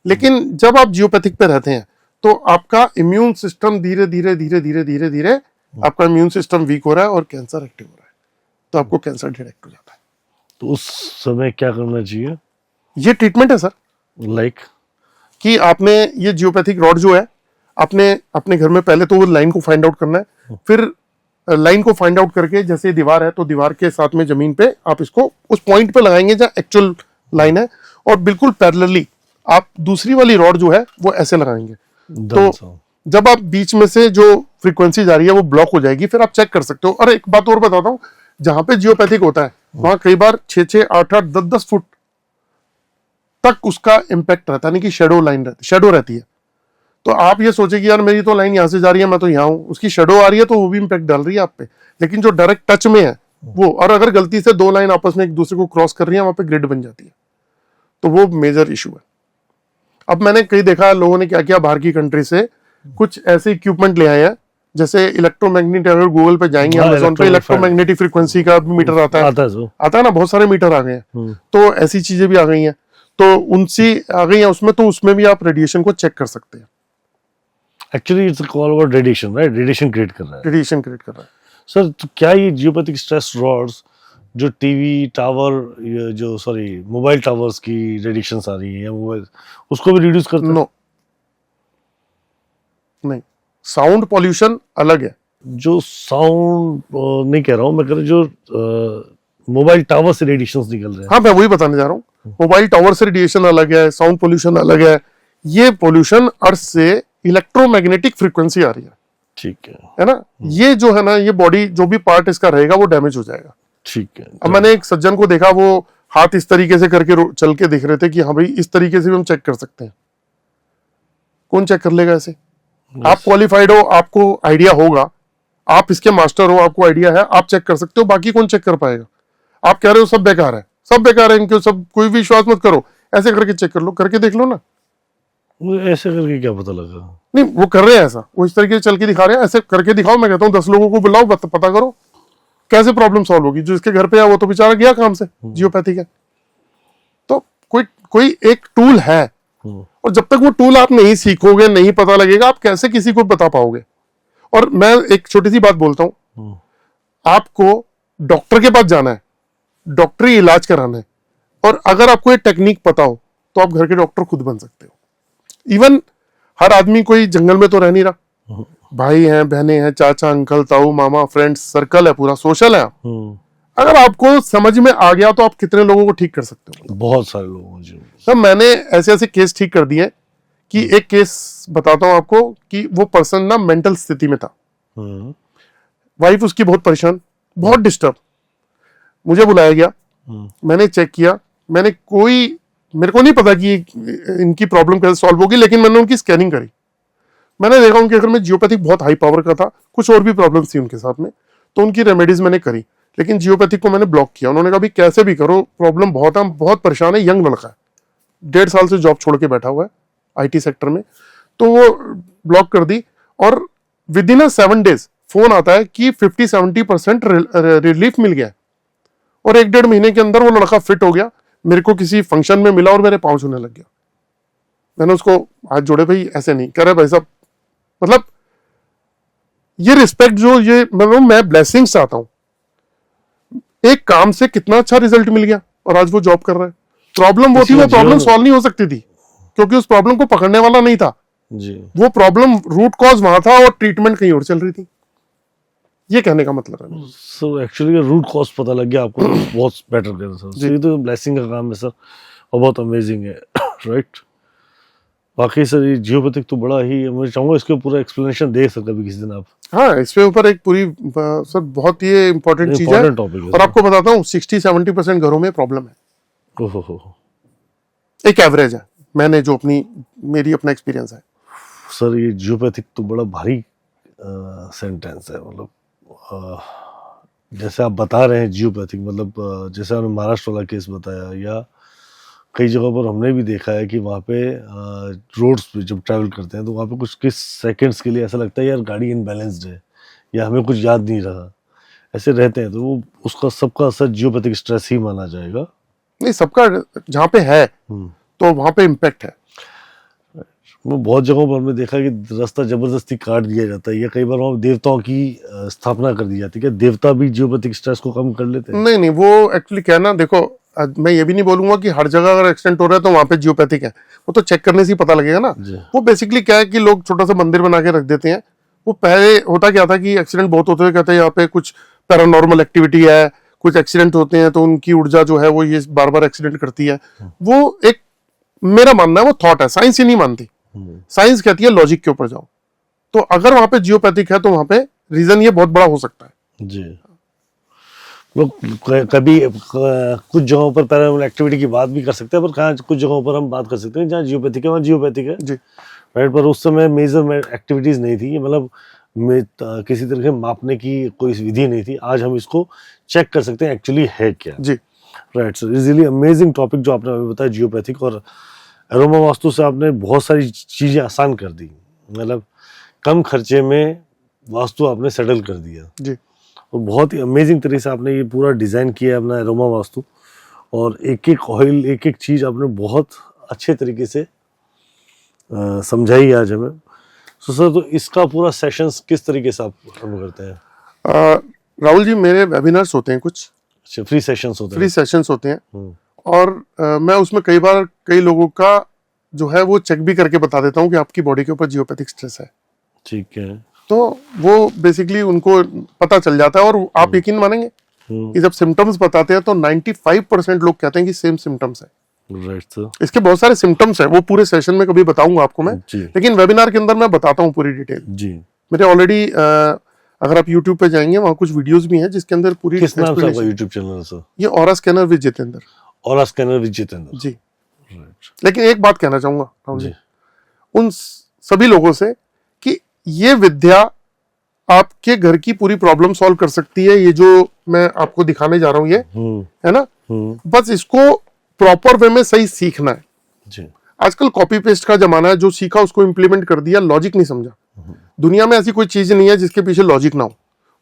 लेकिन जब आप जियोपैथिक पे रहते हैं तो आपका इम्यून सिस्टम धीरे धीरे आपका इम्यून सिस्टम वीक हो रहा है और कैंसर एक्टिव हो रहा है, तो आपको कैंसर डिटेक्ट हो जाता है। तो उस समय क्या करना चाहिए? ये ट्रीटमेंट है सर, लाइक कि आपने ये जियोपैथिक रॉड जो है, आपने अपने घर में पहले तो वो लाइन को फाइंड आउट करना है। फिर लाइन को फाइंड आउट करके, जैसे दीवार है तो दीवार के साथ में जमीन पे आप इसको उस पॉइंट पे लगाएंगे जहाँ एक्चुअल लाइन है, और बिल्कुल पैरेलली आप दूसरी वाली रॉड जो है वो ऐसे लगाएंगे। तो जब आप बीच में से जो फ्रीक्वेंसी जा रही है वो ब्लॉक हो जाएगी, फिर आप चेक कर सकते हो। और एक बात और बताता हूँ, जहां पे जियोपैथिक होता है वहां कई बार 6-6, 8-8, 10-10 फुट तक उसका इम्पैक्ट रहता है, यानी कि शेडो रहती है। तो आप ये सोचे कि यार मेरी तो लाइन यहाँ से जा रही है, मैं तो यहाँ हूँ, उसकी शेडो आ रही है तो वो भी इम्पैक्ट डाल रही है आप पे। लेकिन जो डायरेक्ट टच में है वो, और अगर गलती से 2 लाइन आपस में एक दूसरे को क्रॉस कर रही है, वहां पे ग्रिड बन जाती है, तो वो मेजर इशू है। अब मैंने कई देखा लोगों ने क्या किया, बाहर की कंट्री से कुछ ऐसे इक्विपमेंट ले आए हैं, जैसे इलेक्ट्रोमैग्नेटिक, अगर गूगल पे जाएंगे अमेज़न पे, इलेक्ट्रोमैग्नेटिक फ्रीक्वेंसी का मीटर आता है ना, बहुत सारे मीटर आ गए हैं। तो ऐसी चीजें भी आ गई हैं, तो उनसे आ गई हैं उसमें, तो उसमें भी आप रेडिएशन को चेक कर सकते हैं। Actually it's call about radiation, right? Radiation create कर रहा है सर। तो क्या ये जियोपैथिक स्ट्रेस रॉड्स जो टीवी टावर, जो मोबाइल टावर्स की रेडिएशंस आ रही है या मोबाइल, उसको भी रिड्यूस करता है? नो, नहीं, साउंड पॉल्यूशन अलग है। जो साउंड नहीं कह रहा हूँ मैं, कह रहा हूँ जो मोबाइल टावर से रेडिएशंस निकल रहे हैं। हाँ, मैं वही बताने जा रहा हूँ। मोबाइल टावर से रेडिएशन अलग है, साउंड पॉल्यूशन अलग है। ये पॉल्यूशन अर्थ से इलेक्ट्रोमैग्नेटिक फ्रीक्वेंसी आ रही ठीक है ना। ये जो है ना, ये बॉडी जो भी पार्ट इसका रहेगा वो डैमेज हो जाएगा। ठीक है। अब मैंने एक सज्जन को देखा, वो हाथ इस तरीके से करके चल के दिख रहे थे कि हाँ भाई इस तरीके से भी हम चेक कर सकते हैं। कौन चेक कर लेगा ऐसे? आप क्वालिफाइड हो, आपको आइडिया होगा, आप इसके मास्टर हो, आपको आइडिया है, आप चेक कर सकते हो, बाकी कौन चेक कर पाएगा? आप कह रहे हो सब बेकार है, सब बेकार है, इनके सब कोई भी विश्वास मत करो, ऐसे करके चेक कर लो, करके देख लो ना। मुझे ऐसे करके क्या पता लगा? नहीं, वो कर रहे हैं ऐसा, वो इस तरीके से चल के दिखा रहे हैं, ऐसे करके दिखाओ। मैं कहता हूँ 10 लोगों को बुलाओ, पता करो कैसे प्रॉब्लम सॉल्व होगी। जो इसके घर पे है वो तो बेचारा गया काम से, जियोपैथी का। तो कोई एक टूल है, और जब तक वो टूल आप नहीं सीखोगे, नहीं पता लगेगा, आप कैसे किसी को बता पाओगे? और मैं एक छोटी सी बात बोलता हूं, आपको डॉक्टर के पास जाना है, डॉक्टरी इलाज कराना है, और अगर आपको ये टेक्निक पता हो तो आप घर के डॉक्टर खुद बन सकते हो। इवन हर आदमी कोई जंगल में तो रह नहीं रहा, भाई हैं, बहनें हैं, चाचा, अंकल, ताऊ, मामा, फ्रेंड्स, सर्कल है, पूरा सोशल है। अगर आपको समझ में आ गया तो आप कितने लोगों को ठीक कर सकते हो? बहुत सारे लोगों को। सर, मैंने ऐसे ऐसे केस ठीक कर दिए कि एक केस बताता हूं आपको कि वो पर्सन ना मेंटल स्थिति में था, वाइफ उसकी बहुत परेशान, बहुत डिस्टर्ब। मुझे बुलाया गया, मैंने चेक किया, मेरे को नहीं पता कि इनकी प्रॉब्लम कैसे सॉल्व होगी, लेकिन मैंने उनकी स्कैनिंग करी। मैंने देखा उनके घर में जियोपैथिक बहुत हाई पावर का था, कुछ और भी प्रॉब्लम्स थी उनके साथ में, तो उनकी रेमेडीज मैंने करी, लेकिन जियोपैथिक को मैंने ब्लॉक किया। उन्होंने कहा भी कैसे भी करो, प्रॉब्लम बहुत है, बहुत परेशान है, यंग लड़का है, 1.5 साल से जॉब छोड़ के बैठा हुआ है IT सेक्टर में, तो वो ब्लॉक कर दी। और विद इन 7 days फोन आता है कि 50-70% रिलीफ मिल गया, और 1-1.5 महीने के अंदर वो लड़का फिट हो गया। मेरे को किसी फंक्शन में मिला और मेरे पांव छूने लग गया। मैंने उसको हाथ जोड़े, भाई ऐसे नहीं करे भाई साहब, मतलब ये रिस्पेक्ट जो ये मैं ब्लेसिंग्स चाहता हूं। एक काम से कितना अच्छा रिजल्ट मिल गया, और आज वो जॉब कर रहा है। प्रॉब्लम वो थी, वो प्रॉब्लम सॉल्व नहीं हो सकती थी, क्योंकि उस प्रॉब्लम को पकड़ने वाला नहीं था जी। वो प्रॉब्लम रूट कॉज वहां था और ट्रीटमेंट कहीं और चल रही थी। ये कहने का मतलब है। सो एक्चुअली रूट कॉज पता लग गया आपको, बहुत बेटर कर सर। ये तो ब्लेसिंग का काम है सर, और बहुत अमेजिंग है। राइट। बाकी सर ये जियोपैथिक तो बड़ा ही, मैं चाहूंगा इसके पूरा एक्सप्लेनेशन दे सकते कभी किसी दिन आप। हाँ, इसके ऊपर एक पूरी सर बहुत ये इंपॉर्टेंट चीज है, और आपको बताता हूँ 60-70% घरों में प्रॉब्लम है। ओहो, एक एवरेज है, मैंने जो मेरी अपना एक्सपीरियंस है। सर ये जियोपैथिक तो बड़ा भारी सेंटेंस है, मतलब जैसे आप बता रहे हैं जियोपैथिक, मतलब जैसे आपने महाराष्ट्र वाला केस बताया, या कई जगहों पर हमने भी देखा है कि वहाँ पे रोड्स पे जब ट्रैवल करते हैं तो वहाँ पे कुछ सेकंड्स के लिए ऐसा लगता है यार गाड़ी इनबैलेंस्ड है, या हमें कुछ याद नहीं रहा, ऐसे रहते हैं। तो वो उसका सबका असर जियोपैथिक स्ट्रेस ही माना जाएगा। नहीं, सबका जहाँ पे है तो वहाँ पे इम्पैक्ट है। वो बहुत जगहों पर हमने देखा कि रास्ता जबरदस्ती काट दिया जाता है, या कई बार वहाँ देवताओं की स्थापना कर दी जाती है। क्या देवता भी जियोपैथिक स्ट्रेस को कम कर लेते हैं? नहीं, वो एक्चुअली क्या है ना, देखो मैं ये भी नहीं बोलूंगा कि हर जगह अगर एक्सीडेंट हो रहा है तो वहाँ पे जियोपैथिक है, वो तो चेक करने से ही पता लगेगा ना। वो बेसिकली क्या है कि लोग छोटा सा मंदिर बना के रख देते हैं। वो पहले होता क्या था कि एक्सीडेंट बहुत होते हैं, कहते हैं यहाँ पे कुछ पैरानॉर्मल एक्टिविटी है, कुछ एक्सीडेंट होते हैं तो उनकी ऊर्जा जो है वो ये बार बार एक्सीडेंट करती है। वो एक मेरा मानना है वो थॉट है, साइंस ही नहीं मानती। साइंस कहती है लॉजिक के ऊपर जाओ। तो अगर वहां पे जियोपैथिक है तो वहां पे रीजन ये बहुत बड़ा हो सकता है जी। कभी कुछ जगहों पर पैरानॉर्मल एक्टिविटी की बात भी कर सकते हैं, पर कुछ जगहों पर हम बात कर सकते हैं जहाँ जियोपैथिक है, वहाँ जियोपैथिक है जी। राइट। पर उस समय मेजर एक्टिविटीज नहीं थी, मतलब किसी तरह से मापने की कोई विधि नहीं थी। आज हम इसको चेक कर सकते हैं एक्चुअली है क्या जी। Right sir, easily amazing topic जो आपने अभी बताया जियोपैथिक, और एरोमा वास्तु से आपने बहुत सारी चीजें आसान कर दी, मतलब कम खर्चे में वास्तु आपने सेटल कर दिया जी। और बहुत ही अमेजिंग तरीके से आपने ये पूरा डिजाइन किया है अपना एरोमा वास्तु, और एक एक ऑयल, एक एक चीज आपने बहुत अच्छे तरीके से समझाई आज हमें। तो सर, तो इसका पूरा सेशंस किस तरीके से आप करते हैं? राहुल जी, मेरे वेबिनार्स होते हैं कुछ। अच्छा, फ्री सेशंस होते हैं? फ्री सेशंस होते हैं, और मैं उसमें कई बार कई लोगों का जो है वो चेक भी करके बता देता हूँ कि आपकी बॉडी के ऊपर जियोपैथिक स्ट्रेस है। ठीक है। तो वो बेसिकली उनको पता चल जाता है। और आप यकीन मानेंगे कि जब सिम्टम्स बताते हैं तो 95% लोग कहते हैं कि सेम सिम्टम्स है। Right sir. इसके बहुत सारे सिम्टम्स है, वो पूरे सेशन में कभी बताऊंगा आपको मैं, जी लेकिन वेबिनार के अंदर मैं बताता हूँ पूरी डिटेल। जी। मेरे ऑलरेडी अगर आप YouTube पे जाएंगे वहाँ कुछ वीडियोस भी हैं जिसके अंदर पूरी किस नाम से आपका explanation- यूट्यूब चैनल है सर? ये ऑरा स्कैनर विद जितेंद्र और स्कैनर विद जितेंद्र। जी। राइट लेकिन एक बात कहना चाहूंगा राहुल जी, जी। उन सभी लोगों से कि ये विद्या आपके घर की पूरी प्रॉब्लम सॉल्व कर सकती है। ये जो मैं आपको दिखाने जा रहा हूँ ये है ना, बस इसको प्रॉपर वे में सही सीखना है। जी। आजकल कॉपी पेस्ट का जमाना है, जो सीखा उसको इंप्लीमेंट कर दिया, लॉजिक नहीं समझा। दुनिया में ऐसी कोई चीज नहीं है जिसके पीछे लॉजिक ना हो,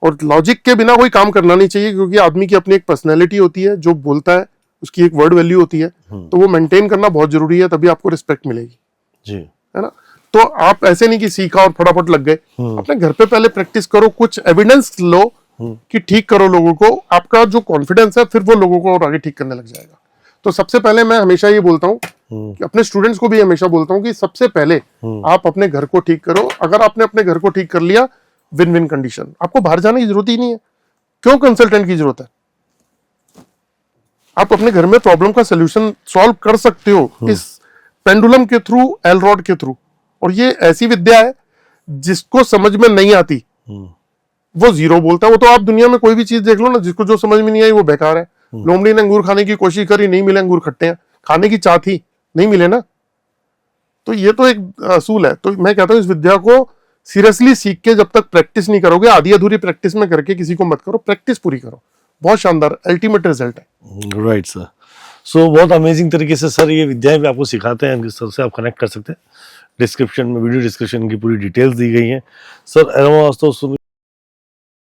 और लॉजिक के बिना कोई काम करना नहीं चाहिए, क्योंकि आदमी की अपनी एक पर्सनैलिटी होती है, जो बोलता है उसकी एक वर्ड वैल्यू होती है, तो वो मेंटेन करना बहुत जरूरी है, तभी आपको रिस्पेक्ट मिलेगी। जी। है ना, तो आप ऐसे नहीं कि सीखा और फटाफट लग गए, अपने घर पे पहले प्रैक्टिस करो, कुछ एविडेंस लो कि ठीक करो लोगों को, आपका जो कॉन्फिडेंस है फिर वो लोगों को और आगे ठीक करने लग जाएगा। तो सबसे पहले मैं हमेशा ये बोलता हूँ कि अपने स्टूडेंट्स को भी हमेशा बोलता हूँ कि सबसे पहले आप अपने घर को ठीक करो। अगर आपने अपने घर को ठीक कर लिया, विन विन कंडीशन, आपको बाहर जाने की जरूरत ही नहीं है। क्यों कंसल्टेंट की जरूरत है? आप अपने घर में प्रॉब्लम का सोल्यूशन सॉल्व कर सकते हो इस पेंडुलम के थ्रू, एल रॉड के थ्रू। और ये ऐसी विद्या है जिसको समझ में नहीं आती वो जीरो बोलता है। वो तो आप दुनिया में कोई भी चीज देख लो ना, जिसको जो समझ में नहीं आई वो बेकार है। लोमड़ी ने अंगूर खाने की कोशिश करी, नहीं मिले, अंगूर खट्टे हैं, खाने की चाह थी, नहीं मिले ना। तो ये तो एक असूल है। तो मैं कहता हूँ इस विद्या को सीरियसली सीख के जब तक प्रैक्टिस नहीं करोगे, आधी अधूरी प्रैक्टिस में करके किसी को मत करो, प्रैक्टिस पूरी करो। बहुत शानदार अल्टीमेट रिजल्ट है। Right sir. सो बहुत अमेजिंग तरीके से सर ये विद्याएं भी आपको सिखाते हैं, सर से आप कनेक्ट कर सकते हैं। डिस्क्रिप्शन में, वीडियो डिस्क्रिप्शन की पूरी डिटेल्स दी गई हैं। सर एरोमा वास्तव